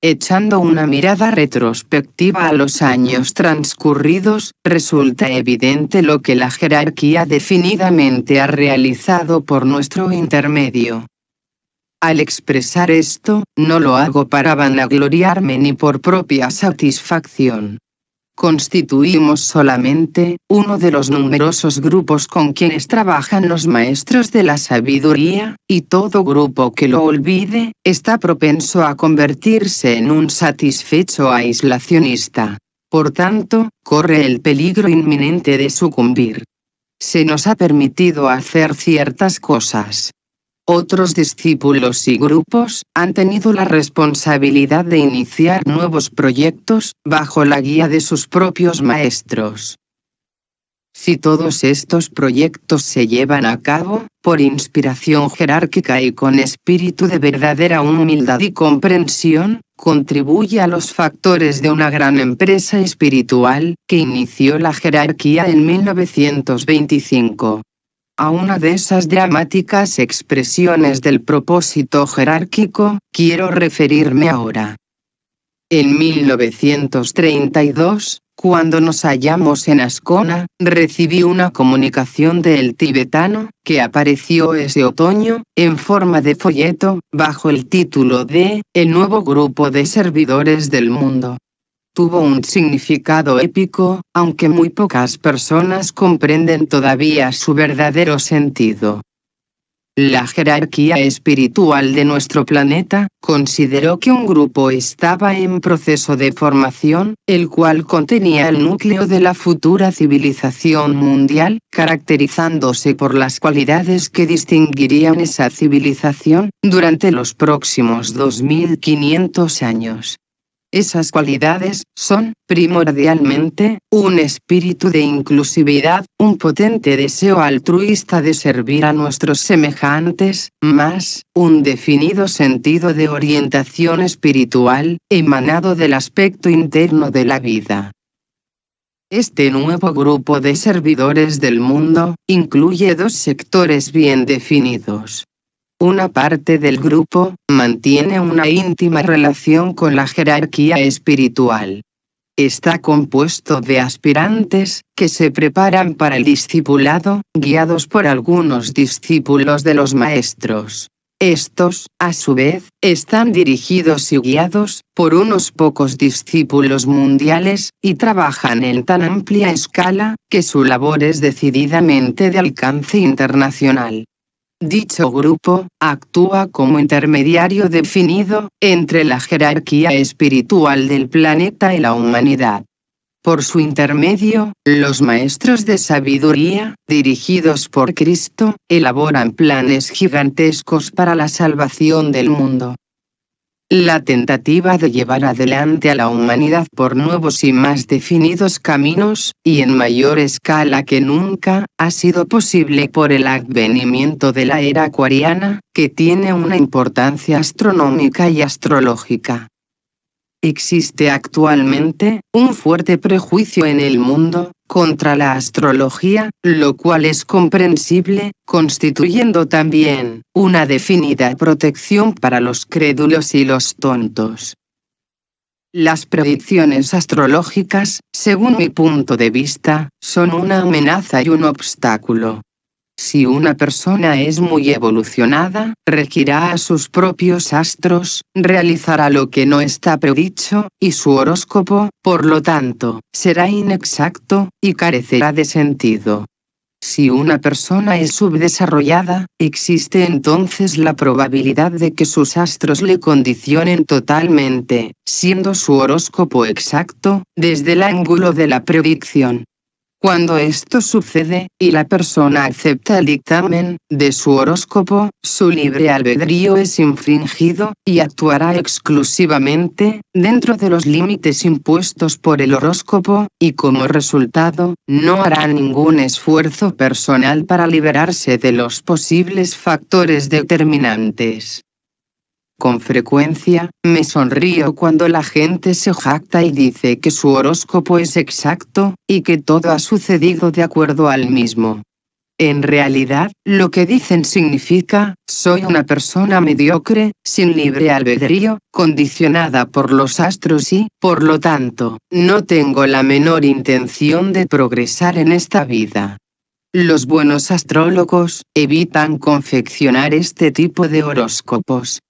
Echando una mirada retrospectiva a los años transcurridos, resulta evidente lo que la jerarquía definidamente ha realizado por nuestro intermedio. Al expresar esto, no lo hago para vanagloriarme ni por propia satisfacción. Constituimos solamente uno de los numerosos grupos con quienes trabajan los maestros de la sabiduría, y todo grupo que lo olvide, está propenso a convertirse en un satisfecho aislacionista. Por tanto, corre el peligro inminente de sucumbir. Se nos ha permitido hacer ciertas cosas. Otros discípulos y grupos han tenido la responsabilidad de iniciar nuevos proyectos, bajo la guía de sus propios maestros. Si todos estos proyectos se llevan a cabo, por inspiración jerárquica y con espíritu de verdadera humildad y comprensión, contribuye a los factores de una gran empresa espiritual, que inició la jerarquía en 1925. A una de esas dramáticas expresiones del propósito jerárquico, quiero referirme ahora. En 1932, cuando nos hallamos en Ascona, recibí una comunicación del tibetano, que apareció ese otoño, en forma de folleto, bajo el título de El nuevo grupo de servidores del mundo. Tuvo un significado épico, aunque muy pocas personas comprenden todavía su verdadero sentido. La jerarquía espiritual de nuestro planeta consideró que un grupo estaba en proceso de formación, el cual contenía el núcleo de la futura civilización mundial, caracterizándose por las cualidades que distinguirían esa civilización durante los próximos 2500 años. Esas cualidades son, primordialmente, un espíritu de inclusividad, un potente deseo altruista de servir a nuestros semejantes, más un definido sentido de orientación espiritual, emanado del aspecto interno de la vida. Este nuevo grupo de servidores del mundo incluye dos sectores bien definidos. Una parte del grupo mantiene una íntima relación con la jerarquía espiritual. Está compuesto de aspirantes que se preparan para el discipulado, guiados por algunos discípulos de los maestros. Estos, a su vez, están dirigidos y guiados por unos pocos discípulos mundiales, y trabajan en tan amplia escala que su labor es decididamente de alcance internacional. Dicho grupo actúa como intermediario definido entre la jerarquía espiritual del planeta y la humanidad. Por su intermedio, los maestros de sabiduría, dirigidos por Cristo, elaboran planes gigantescos para la salvación del mundo. La tentativa de llevar adelante a la humanidad por nuevos y más definidos caminos, y en mayor escala que nunca, ha sido posible por el advenimiento de la era acuariana, que tiene una importancia astronómica y astrológica. Existe actualmente un fuerte prejuicio en el mundo contra la astrología, lo cual es comprensible, constituyendo también una definida protección para los crédulos y los tontos. Las predicciones astrológicas, según mi punto de vista, son una amenaza y un obstáculo. Si una persona es muy evolucionada, regirá a sus propios astros, realizará lo que no está predicho, y su horóscopo, por lo tanto, será inexacto, y carecerá de sentido. Si una persona es subdesarrollada, existe entonces la probabilidad de que sus astros le condicionen totalmente, siendo su horóscopo exacto, desde el ángulo de la predicción. Cuando esto sucede, y la persona acepta el dictamen de su horóscopo, su libre albedrío es infringido, y actuará exclusivamente dentro de los límites impuestos por el horóscopo, y como resultado, no hará ningún esfuerzo personal para liberarse de los posibles factores determinantes. Con frecuencia, me sonrío cuando la gente se jacta y dice que su horóscopo es exacto, y que todo ha sucedido de acuerdo al mismo. En realidad, lo que dicen significa, soy una persona mediocre, sin libre albedrío, condicionada por los astros y, por lo tanto, no tengo la menor intención de progresar en esta vida. Los buenos astrólogos evitan confeccionar este tipo de horóscopos.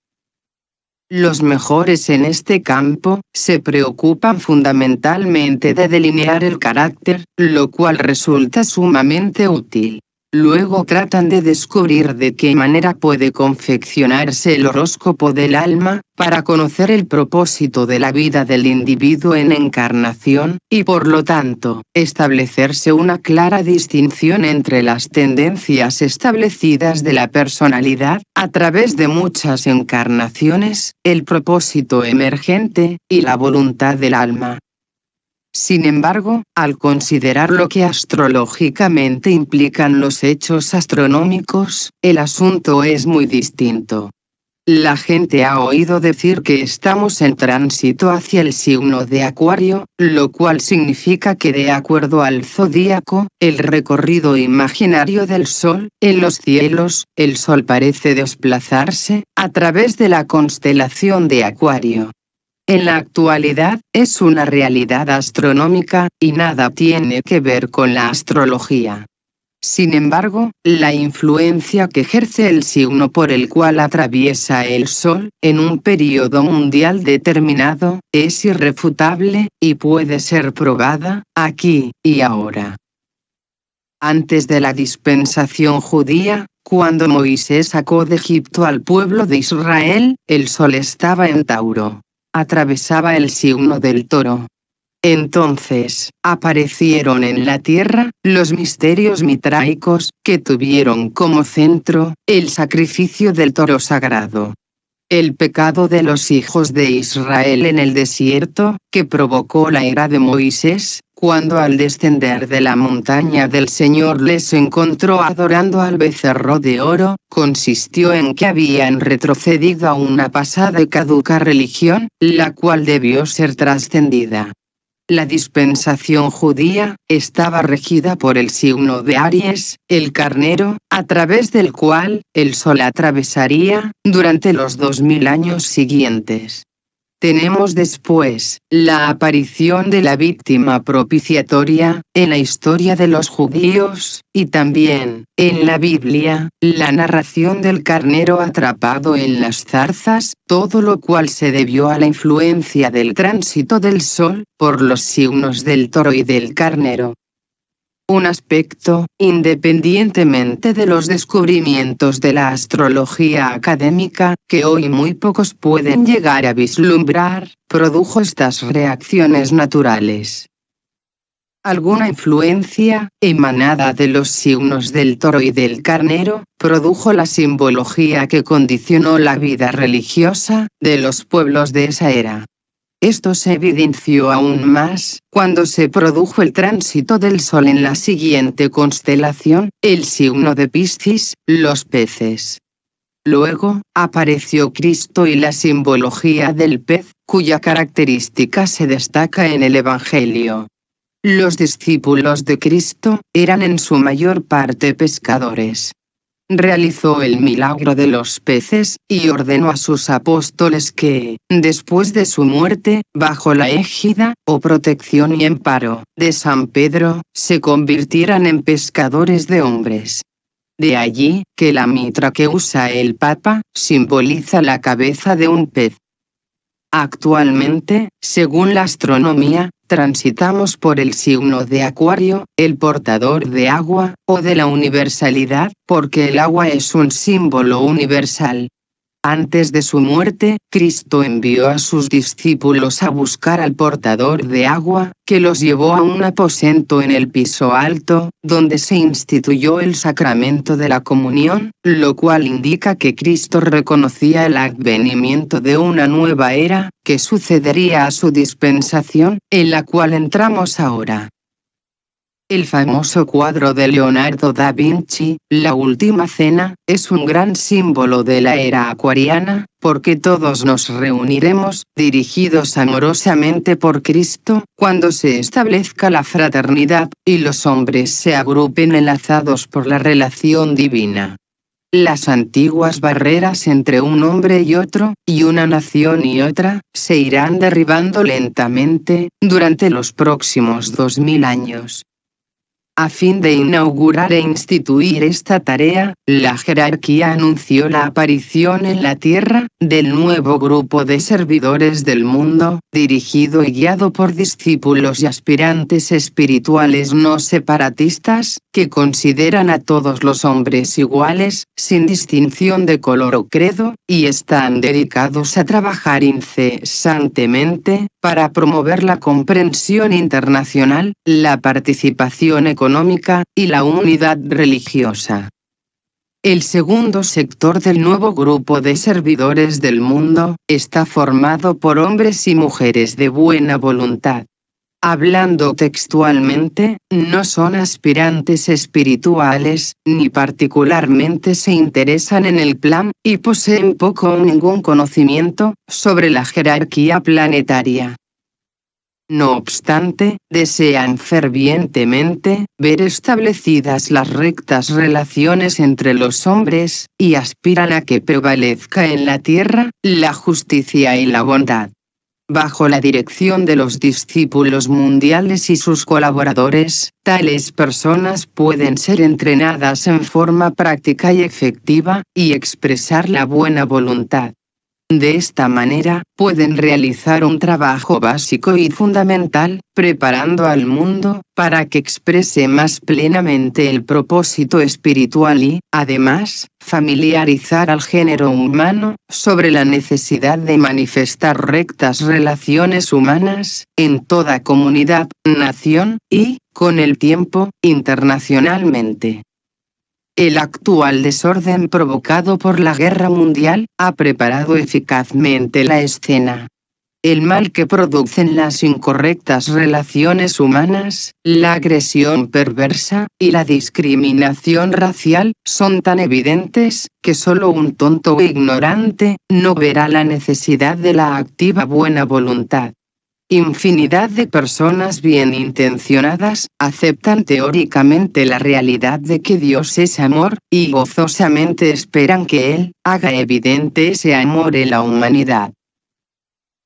Los mejores en este campo se preocupan fundamentalmente de delinear el carácter, lo cual resulta sumamente útil. Luego tratan de descubrir de qué manera puede confeccionarse el horóscopo del alma, para conocer el propósito de la vida del individuo en encarnación, y por lo tanto, establecerse una clara distinción entre las tendencias establecidas de la personalidad, a través de muchas encarnaciones, el propósito emergente, y la voluntad del alma. Sin embargo, al considerar lo que astrológicamente implican los hechos astronómicos, el asunto es muy distinto. La gente ha oído decir que estamos en tránsito hacia el signo de Acuario, lo cual significa que de acuerdo al zodíaco, el recorrido imaginario del Sol, en los cielos, el Sol parece desplazarse a través de la constelación de Acuario. En la actualidad, es una realidad astronómica, y nada tiene que ver con la astrología. Sin embargo, la influencia que ejerce el signo por el cual atraviesa el Sol, en un período mundial determinado, es irrefutable, y puede ser probada, aquí y ahora. Antes de la dispensación judía, cuando Moisés sacó de Egipto al pueblo de Israel, el Sol estaba en Tauro. Atravesaba el signo del Toro. Entonces, aparecieron en la tierra los misterios mitraicos, que tuvieron como centro el sacrificio del toro sagrado. El pecado de los hijos de Israel en el desierto, que provocó la ira de Moisés, cuando al descender de la montaña del Señor les encontró adorando al becerro de oro, consistió en que habían retrocedido a una pasada y caduca religión, la cual debió ser trascendida. La dispensación judía estaba regida por el signo de Aries, el carnero, a través del cual el sol atravesaría durante los 2000 años siguientes. Tenemos después la aparición de la víctima propiciatoria en la historia de los judíos, y también, en la Biblia, la narración del carnero atrapado en las zarzas, todo lo cual se debió a la influencia del tránsito del sol por los signos del toro y del carnero. Un aspecto, independientemente de los descubrimientos de la astrología académica, que hoy muy pocos pueden llegar a vislumbrar, produjo estas reacciones naturales. Alguna influencia, emanada de los signos del toro y del carnero, produjo la simbología que condicionó la vida religiosa de los pueblos de esa era. Esto se evidenció aún más, cuando se produjo el tránsito del Sol en la siguiente constelación, el signo de Piscis, los peces. Luego, apareció Cristo y la simbología del pez, cuya característica se destaca en el Evangelio. Los discípulos de Cristo eran en su mayor parte pescadores. Realizó el milagro de los peces, y ordenó a sus apóstoles que, después de su muerte, bajo la égida, o protección y amparo, de San Pedro, se convirtieran en pescadores de hombres. De allí, que la mitra que usa el Papa, simboliza la cabeza de un pez. Actualmente, según la astronomía, transitamos por el signo de Acuario, el portador de agua, o de la universalidad, porque el agua es un símbolo universal. Antes de su muerte, Cristo envió a sus discípulos a buscar al portador de agua, que los llevó a un aposento en el piso alto, donde se instituyó el sacramento de la comunión, lo cual indica que Cristo reconocía el advenimiento de una nueva era, que sucedería a su dispensación, en la cual entramos ahora. El famoso cuadro de Leonardo da Vinci, La Última Cena, es un gran símbolo de la era acuariana, porque todos nos reuniremos, dirigidos amorosamente por Cristo, cuando se establezca la fraternidad, y los hombres se agrupen enlazados por la relación divina. Las antiguas barreras entre un hombre y otro, y una nación y otra, se irán derribando lentamente, durante los próximos 2000 años. A fin de inaugurar e instituir esta tarea, la jerarquía anunció la aparición en la tierra, del nuevo grupo de servidores del mundo, dirigido y guiado por discípulos y aspirantes espirituales no separatistas, que consideran a todos los hombres iguales, sin distinción de color o credo, y están dedicados a trabajar incesantemente, para promover la comprensión internacional, la participación económica, y la unidad religiosa. El segundo sector del nuevo grupo de servidores del mundo, está formado por hombres y mujeres de buena voluntad. Hablando textualmente, no son aspirantes espirituales, ni particularmente se interesan en el plan, y poseen poco o ningún conocimiento sobre la jerarquía planetaria. No obstante, desean fervientemente ver establecidas las rectas relaciones entre los hombres, y aspiran a que prevalezca en la tierra la justicia y la bondad. Bajo la dirección de los discípulos mundiales y sus colaboradores, tales personas pueden ser entrenadas en forma práctica y efectiva, y expresar la buena voluntad. De esta manera, pueden realizar un trabajo básico y fundamental, preparando al mundo, para que exprese más plenamente el propósito espiritual y, además, familiarizar al género humano, sobre la necesidad de manifestar rectas relaciones humanas, en toda comunidad, nación, y, con el tiempo, internacionalmente. El actual desorden provocado por la guerra mundial, ha preparado eficazmente la escena. El mal que producen las incorrectas relaciones humanas, la agresión perversa, y la discriminación racial, son tan evidentes, que solo un tonto o ignorante, no verá la necesidad de la activa buena voluntad. Infinidad de personas bien intencionadas aceptan teóricamente la realidad de que Dios es amor, y gozosamente esperan que Él haga evidente ese amor en la humanidad.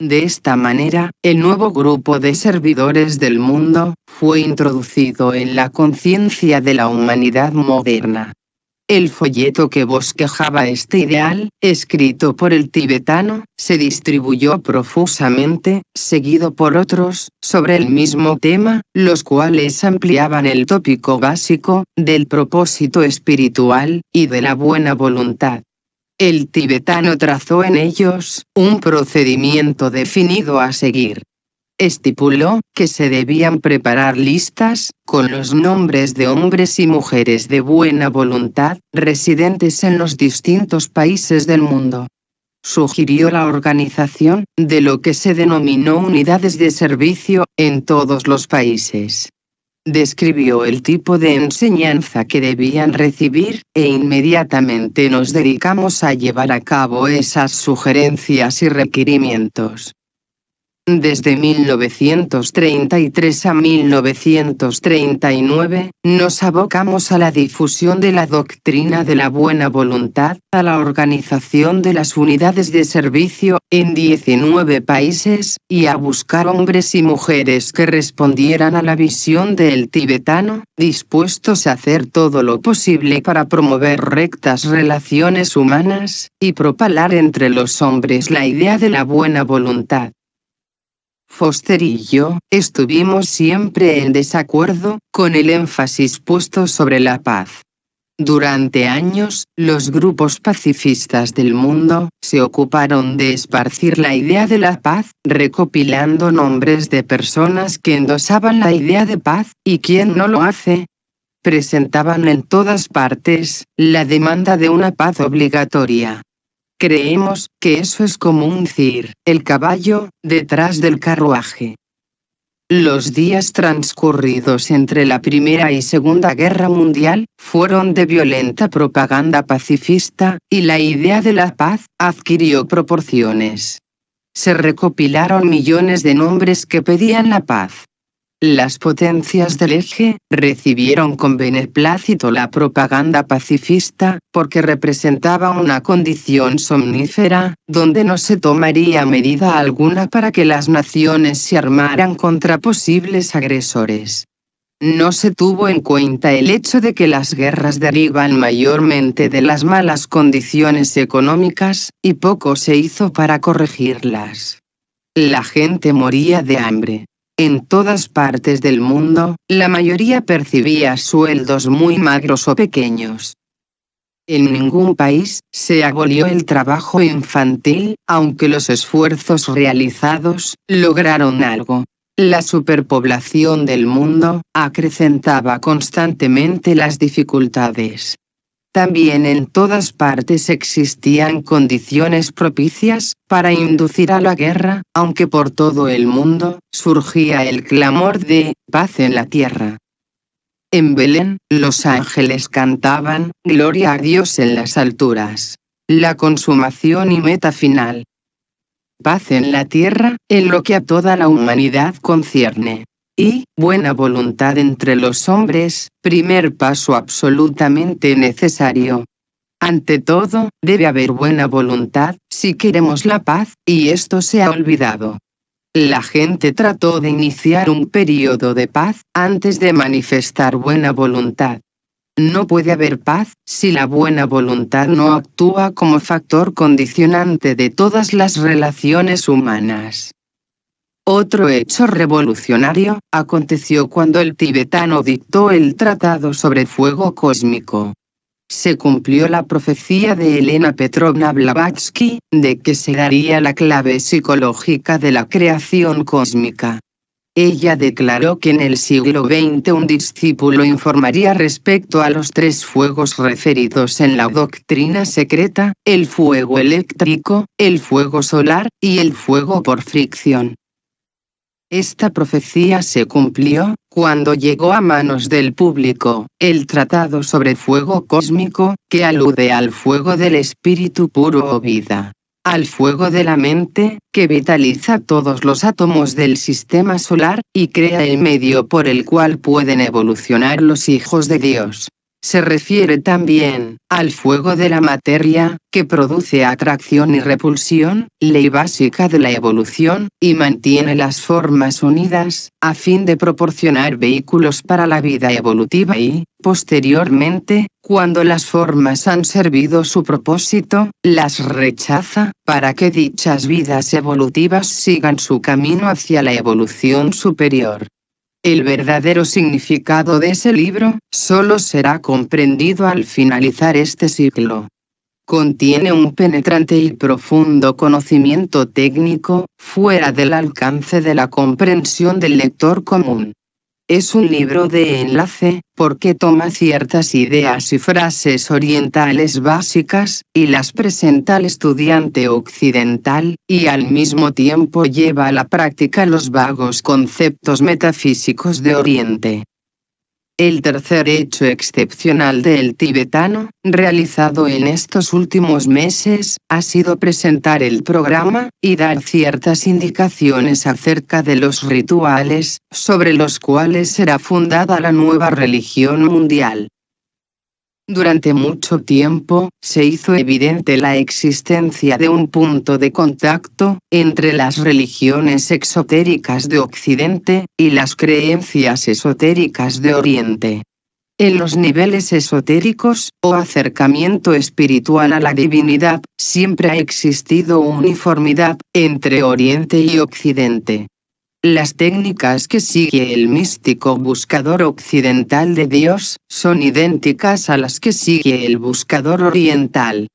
De esta manera, el nuevo grupo de servidores del mundo fue introducido en la conciencia de la humanidad moderna. El folleto que bosquejaba este ideal, escrito por el tibetano, se distribuyó profusamente, seguido por otros, sobre el mismo tema, los cuales ampliaban el tópico básico, del propósito espiritual, y de la buena voluntad. El tibetano trazó en ellos un procedimiento definido a seguir. Estipuló que se debían preparar listas, con los nombres de hombres y mujeres de buena voluntad, residentes en los distintos países del mundo. Sugirió la organización de lo que se denominó unidades de servicio en todos los países. Describió el tipo de enseñanza que debían recibir, e inmediatamente nos dedicamos a llevar a cabo esas sugerencias y requerimientos. Desde 1933 a 1939, nos abocamos a la difusión de la doctrina de la buena voluntad, a la organización de las unidades de servicio, en 19 países, y a buscar hombres y mujeres que respondieran a la visión del tibetano, dispuestos a hacer todo lo posible para promover rectas relaciones humanas, y propalar entre los hombres la idea de la buena voluntad. Foster y yo estuvimos siempre en desacuerdo con el énfasis puesto sobre la paz. Durante años, los grupos pacifistas del mundo se ocuparon de esparcir la idea de la paz, recopilando nombres de personas que endosaban la idea de paz, y quien no lo hace. Presentaban en todas partes la demanda de una paz obligatoria. Creemos que eso es como uncir el caballo detrás del carruaje. Los días transcurridos entre la Primera y Segunda Guerra Mundial fueron de violenta propaganda pacifista, y la idea de la paz adquirió proporciones. Se recopilaron millones de nombres que pedían la paz. Las potencias del eje recibieron con beneplácito la propaganda pacifista, porque representaba una condición somnífera, donde no se tomaría medida alguna para que las naciones se armaran contra posibles agresores. No se tuvo en cuenta el hecho de que las guerras derivan mayormente de las malas condiciones económicas, y poco se hizo para corregirlas. La gente moría de hambre. En todas partes del mundo, la mayoría percibía sueldos muy magros o pequeños. En ningún país se abolió el trabajo infantil, aunque los esfuerzos realizados lograron algo. La superpoblación del mundo acrecentaba constantemente las dificultades. También en todas partes existían condiciones propicias para inducir a la guerra, aunque por todo el mundo surgía el clamor de paz en la tierra. En Belén, los ángeles cantaban «Gloria a Dios en las alturas». La consumación y meta final. Paz en la tierra, en lo que a toda la humanidad concierne. Y buena voluntad entre los hombres, primer paso absolutamente necesario. Ante todo, debe haber buena voluntad, si queremos la paz, y esto se ha olvidado. La gente trató de iniciar un período de paz, antes de manifestar buena voluntad. No puede haber paz, si la buena voluntad no actúa como factor condicionante de todas las relaciones humanas. Otro hecho revolucionario aconteció cuando el tibetano dictó el Tratado sobre Fuego Cósmico. Se cumplió la profecía de Elena Petrovna Blavatsky, de que se daría la clave psicológica de la creación cósmica. Ella declaró que en el siglo XX un discípulo informaría respecto a los 3 fuegos referidos en la doctrina secreta: el fuego eléctrico, el fuego solar, y el fuego por fricción. Esta profecía se cumplió cuando llegó a manos del público el Tratado sobre Fuego Cósmico, que alude al fuego del espíritu puro o vida. al fuego de la mente, que vitaliza todos los átomos del sistema solar, y crea el medio por el cual pueden evolucionar los hijos de Dios. Se refiere también al fuego de la materia, que produce atracción y repulsión, ley básica de la evolución, y mantiene las formas unidas, a fin de proporcionar vehículos para la vida evolutiva y, posteriormente, cuando las formas han servido su propósito, las rechaza, para que dichas vidas evolutivas sigan su camino hacia la evolución superior. El verdadero significado de ese libro solo será comprendido al finalizar este ciclo. Contiene un penetrante y profundo conocimiento técnico, fuera del alcance de la comprensión del lector común. Es un libro de enlace, porque toma ciertas ideas y frases orientales básicas, y las presenta al estudiante occidental, y al mismo tiempo lleva a la práctica los vagos conceptos metafísicos de Oriente. El tercer hecho excepcional del tibetano, realizado en estos últimos meses, ha sido presentar el programa, y dar ciertas indicaciones acerca de los rituales, sobre los cuales será fundada la nueva religión mundial. Durante mucho tiempo, se hizo evidente la existencia de un punto de contacto entre las religiones exotéricas de Occidente y las creencias esotéricas de Oriente. En los niveles esotéricos, o acercamiento espiritual a la divinidad, siempre ha existido uniformidad entre Oriente y Occidente. Las técnicas que sigue el místico buscador occidental de Dios, son idénticas a las que sigue el buscador oriental.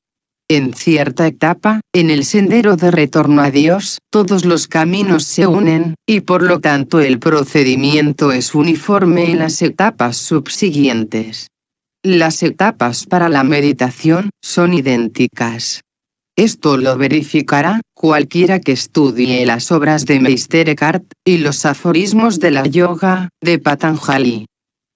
En cierta etapa, en el sendero de retorno a Dios, todos los caminos se unen, y por lo tanto el procedimiento es uniforme en las etapas subsiguientes. Las etapas para la meditación, son idénticas. Esto lo verificará cualquiera que estudie las obras de Meister Eckhart, y los aforismos de la yoga, de Patanjali.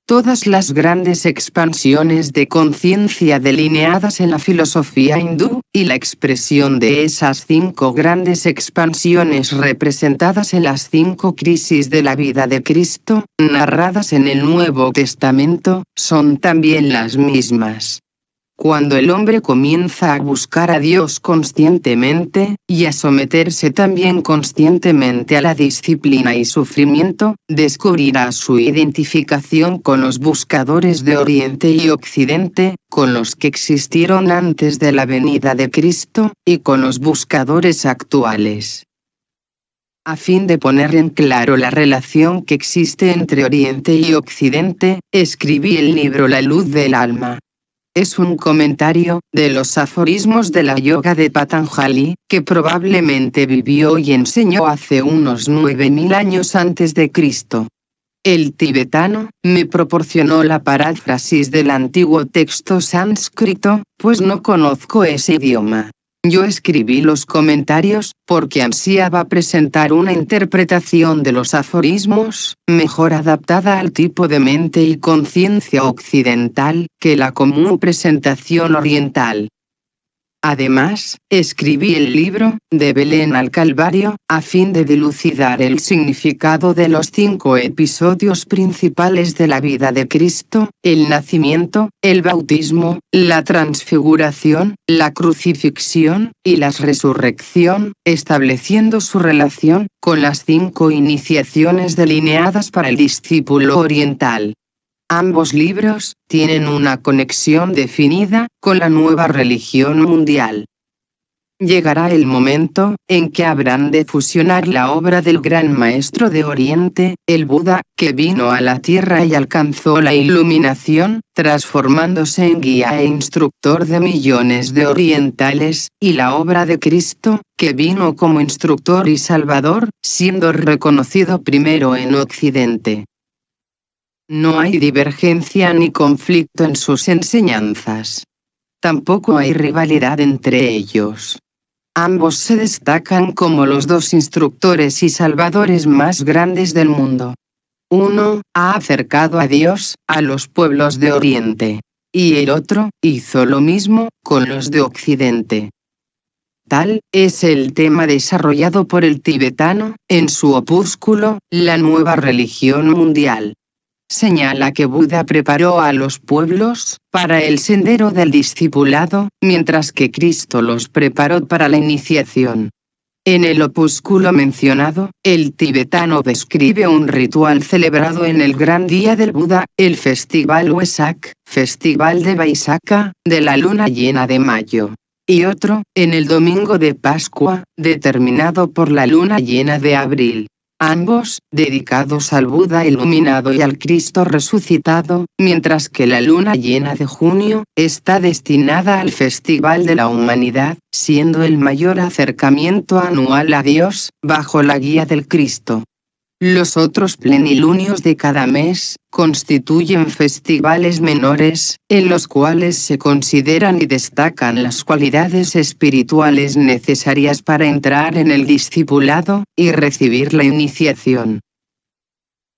Todas las grandes expansiones de conciencia delineadas en la filosofía hindú, y la expresión de esas 5 grandes expansiones representadas en las 5 crisis de la vida de Cristo, narradas en el Nuevo Testamento, son también las mismas. Cuando el hombre comienza a buscar a Dios conscientemente, y a someterse también conscientemente a la disciplina y sufrimiento, descubrirá su identificación con los buscadores de Oriente y Occidente, con los que existieron antes de la venida de Cristo, y con los buscadores actuales. A fin de poner en claro la relación que existe entre Oriente y Occidente, escribí el libro La Luz del Alma. Es un comentario de los aforismos de la yoga de Patanjali, que probablemente vivió y enseñó hace unos 9000 años antes de Cristo. El tibetano me proporcionó la paráfrasis del antiguo texto sánscrito, pues no conozco ese idioma. Yo escribí los comentarios, porque ansiaba presentar una interpretación de los aforismos, mejor adaptada al tipo de mente y conciencia occidental, que la común presentación oriental. Además, escribí el libro, de Belén al Calvario, a fin de dilucidar el significado de los 5 episodios principales de la vida de Cristo: el nacimiento, el bautismo, la transfiguración, la crucifixión, y la resurrección, estableciendo su relación con las 5 iniciaciones delineadas para el discípulo oriental. Ambos libros tienen una conexión definida con la nueva religión mundial. Llegará el momento en que habrán de fusionar la obra del gran maestro de Oriente, el Buda, que vino a la tierra y alcanzó la iluminación, transformándose en guía e instructor de millones de orientales, y la obra de Cristo, que vino como instructor y salvador, siendo reconocido primero en Occidente. No hay divergencia ni conflicto en sus enseñanzas. Tampoco hay rivalidad entre ellos. Ambos se destacan como los 2 instructores y salvadores más grandes del mundo. Uno ha acercado a Dios a los pueblos de Oriente, y el otro hizo lo mismo con los de Occidente. Tal es el tema desarrollado por el tibetano, en su opúsculo, La nueva religión mundial. Señala que Buda preparó a los pueblos para el sendero del discipulado, mientras que Cristo los preparó para la iniciación. En el opúsculo mencionado, el tibetano describe un ritual celebrado en el gran día del Buda, el Festival Wesak, Festival de Vaisakha, de la luna llena de mayo. Y otro, en el domingo de Pascua, determinado por la luna llena de abril. Ambos, dedicados al Buda iluminado y al Cristo resucitado, mientras que la luna llena de junio, está destinada al Festival de la Humanidad, siendo el mayor acercamiento anual a Dios, bajo la guía del Cristo. Los otros plenilunios de cada mes constituyen festivales menores, en los cuales se consideran y destacan las cualidades espirituales necesarias para entrar en el discipulado y recibir la iniciación.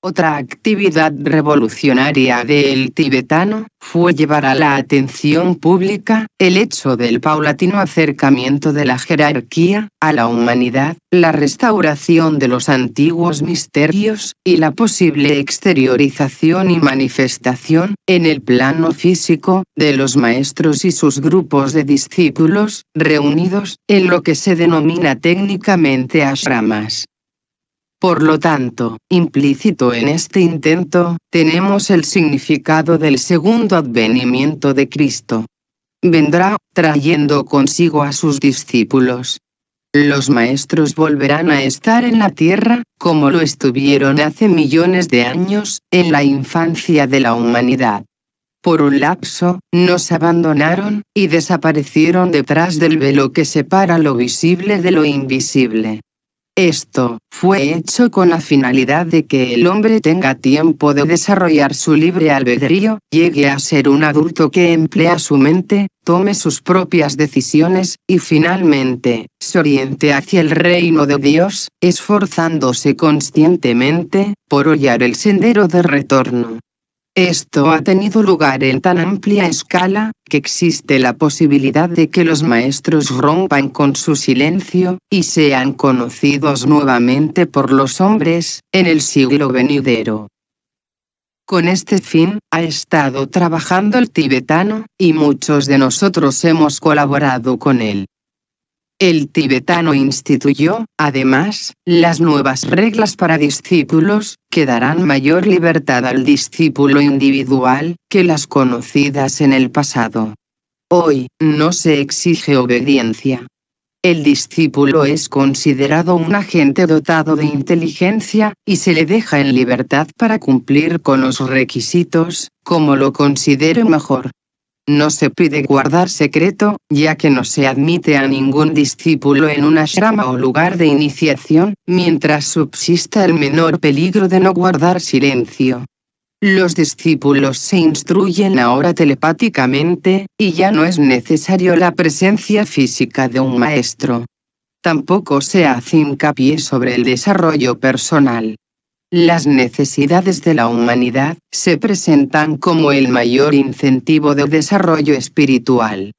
Otra actividad revolucionaria del tibetano fue llevar a la atención pública el hecho del paulatino acercamiento de la jerarquía a la humanidad, la restauración de los antiguos misterios y la posible exteriorización y manifestación, en el plano físico, de los maestros y sus grupos de discípulos, reunidos en lo que se denomina técnicamente ashramas. Por lo tanto, implícito en este intento, tenemos el significado del segundo advenimiento de Cristo. Vendrá, trayendo consigo a sus discípulos. Los maestros volverán a estar en la tierra, como lo estuvieron hace millones de años, en la infancia de la humanidad. Por un lapso, nos abandonaron, y desaparecieron detrás del velo que separa lo visible de lo invisible. Esto fue hecho con la finalidad de que el hombre tenga tiempo de desarrollar su libre albedrío, llegue a ser un adulto que emplea su mente, tome sus propias decisiones, y finalmente, se oriente hacia el reino de Dios, esforzándose conscientemente por hollar el sendero de retorno. Esto ha tenido lugar en tan amplia escala, que existe la posibilidad de que los maestros rompan con su silencio, y sean conocidos nuevamente por los hombres, en el siglo venidero. Con este fin, ha estado trabajando el tibetano, y muchos de nosotros hemos colaborado con él. El tibetano instituyó, además, las nuevas reglas para discípulos, que darán mayor libertad al discípulo individual, que las conocidas en el pasado. Hoy, no se exige obediencia. El discípulo es considerado un agente dotado de inteligencia, y se le deja en libertad para cumplir con los requisitos, como lo considere mejor. No se pide guardar secreto, ya que no se admite a ningún discípulo en un ashrama o lugar de iniciación, mientras subsista el menor peligro de no guardar silencio. Los discípulos se instruyen ahora telepáticamente, y ya no es necesario la presencia física de un maestro. Tampoco se hace hincapié sobre el desarrollo personal. Las necesidades de la humanidad se presentan como el mayor incentivo de desarrollo espiritual.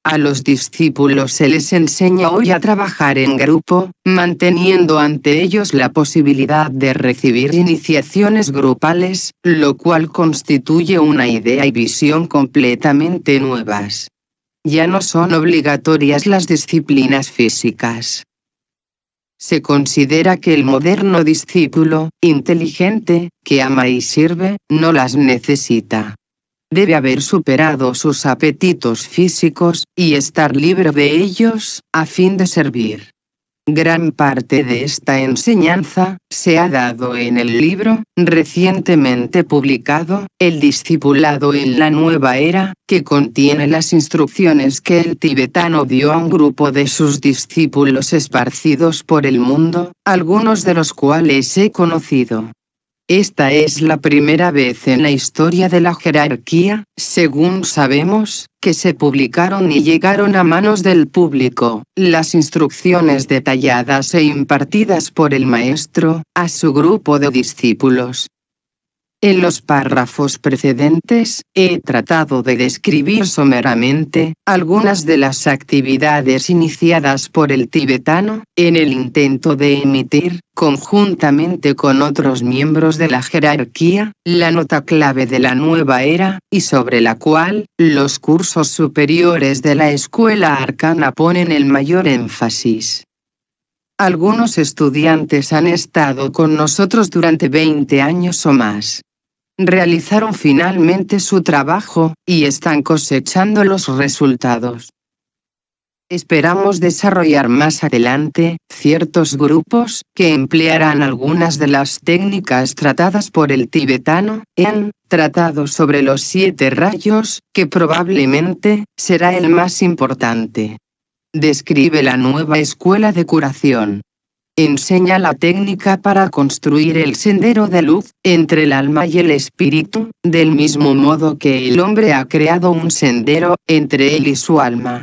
A los discípulos se les enseña hoy a trabajar en grupo, manteniendo ante ellos la posibilidad de recibir iniciaciones grupales, lo cual constituye una idea y visión completamente nuevas. Ya no son obligatorias las disciplinas físicas. Se considera que el moderno discípulo, inteligente, que ama y sirve, no las necesita. Debe haber superado sus apetitos físicos, y estar libre de ellos, a fin de servir. Gran parte de esta enseñanza se ha dado en el libro, recientemente publicado, El discipulado en la nueva era, que contiene las instrucciones que el tibetano dio a un grupo de sus discípulos esparcidos por el mundo, algunos de los cuales he conocido. Esta es la primera vez en la historia de la jerarquía, según sabemos, que se publicaron y llegaron a manos del público las instrucciones detalladas e impartidas por el maestro a su grupo de discípulos. En los párrafos precedentes, he tratado de describir someramente algunas de las actividades iniciadas por el tibetano, en el intento de emitir, conjuntamente con otros miembros de la jerarquía, la nota clave de la nueva era, y sobre la cual, los cursos superiores de la escuela arcana ponen el mayor énfasis. Algunos estudiantes han estado con nosotros durante 20 años o más. Realizaron finalmente su trabajo, y están cosechando los resultados. Esperamos desarrollar más adelante ciertos grupos que emplearán algunas de las técnicas tratadas por el tibetano en Tratado sobre los 7 rayos, que probablemente será el más importante. Describe la nueva escuela de curación. Enseña la técnica para construir el sendero de luz entre el alma y el espíritu, del mismo modo que el hombre ha creado un sendero entre él y su alma.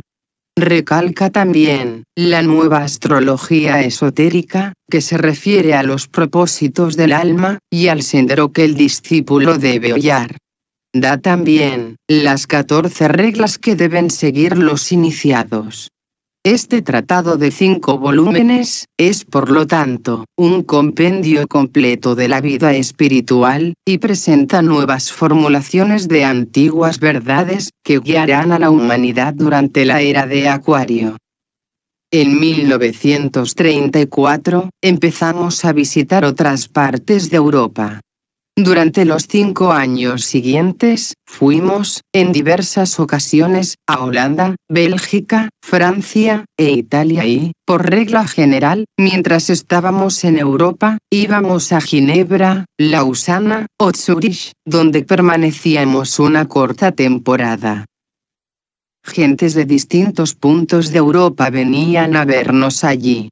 Recalca también la nueva astrología esotérica, que se refiere a los propósitos del alma y al sendero que el discípulo debe hollar. Da también las 14 reglas que deben seguir los iniciados. Este tratado de 5 volúmenes es, por lo tanto, un compendio completo de la vida espiritual, y presenta nuevas formulaciones de antiguas verdades que guiarán a la humanidad durante la era de Acuario. En 1934, empezamos a visitar otras partes de Europa. Durante los 5 años siguientes, fuimos, en diversas ocasiones, a Holanda, Bélgica, Francia, e Italia y, por regla general, mientras estábamos en Europa, íbamos a Ginebra, Lausana, o Zúrich, donde permanecíamos una corta temporada. Gentes de distintos puntos de Europa venían a vernos allí.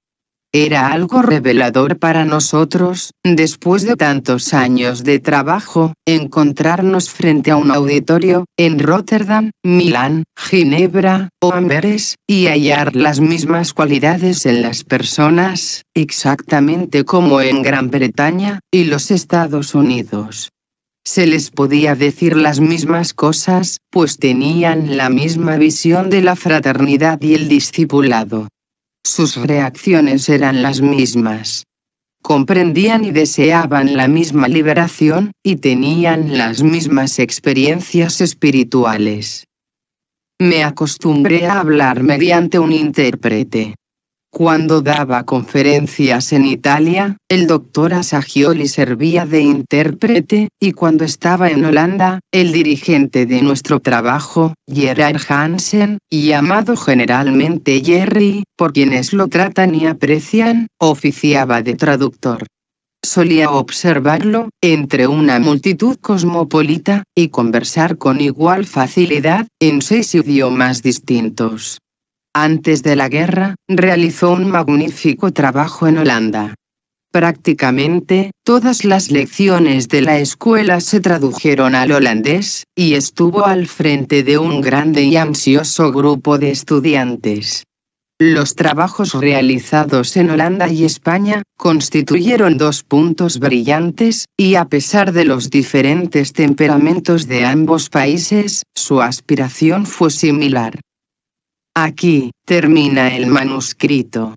Era algo revelador para nosotros, después de tantos años de trabajo, encontrarnos frente a un auditorio, en Róterdam, Milán, Ginebra, o Amberes, y hallar las mismas cualidades en las personas, exactamente como en Gran Bretaña y los Estados Unidos. Se les podía decir las mismas cosas, pues tenían la misma visión de la fraternidad y el discipulado. Sus reacciones eran las mismas. Comprendían y deseaban la misma liberación, y tenían las mismas experiencias espirituales. Me acostumbré a hablar mediante un intérprete. Cuando daba conferencias en Italia, el doctor Assagioli servía de intérprete, y cuando estaba en Holanda, el dirigente de nuestro trabajo, Gerard Hansen, llamado generalmente Jerry, por quienes lo tratan y aprecian, oficiaba de traductor. Solía observarlo, entre una multitud cosmopolita, y conversar con igual facilidad, en 6 idiomas distintos. Antes de la guerra, realizó un magnífico trabajo en Holanda. Prácticamente, todas las lecciones de la escuela se tradujeron al holandés, y estuvo al frente de un grande y ansioso grupo de estudiantes. Los trabajos realizados en Holanda y España constituyeron 2 puntos brillantes, y a pesar de los diferentes temperamentos de ambos países, su aspiración fue similar. Aquí termina el manuscrito.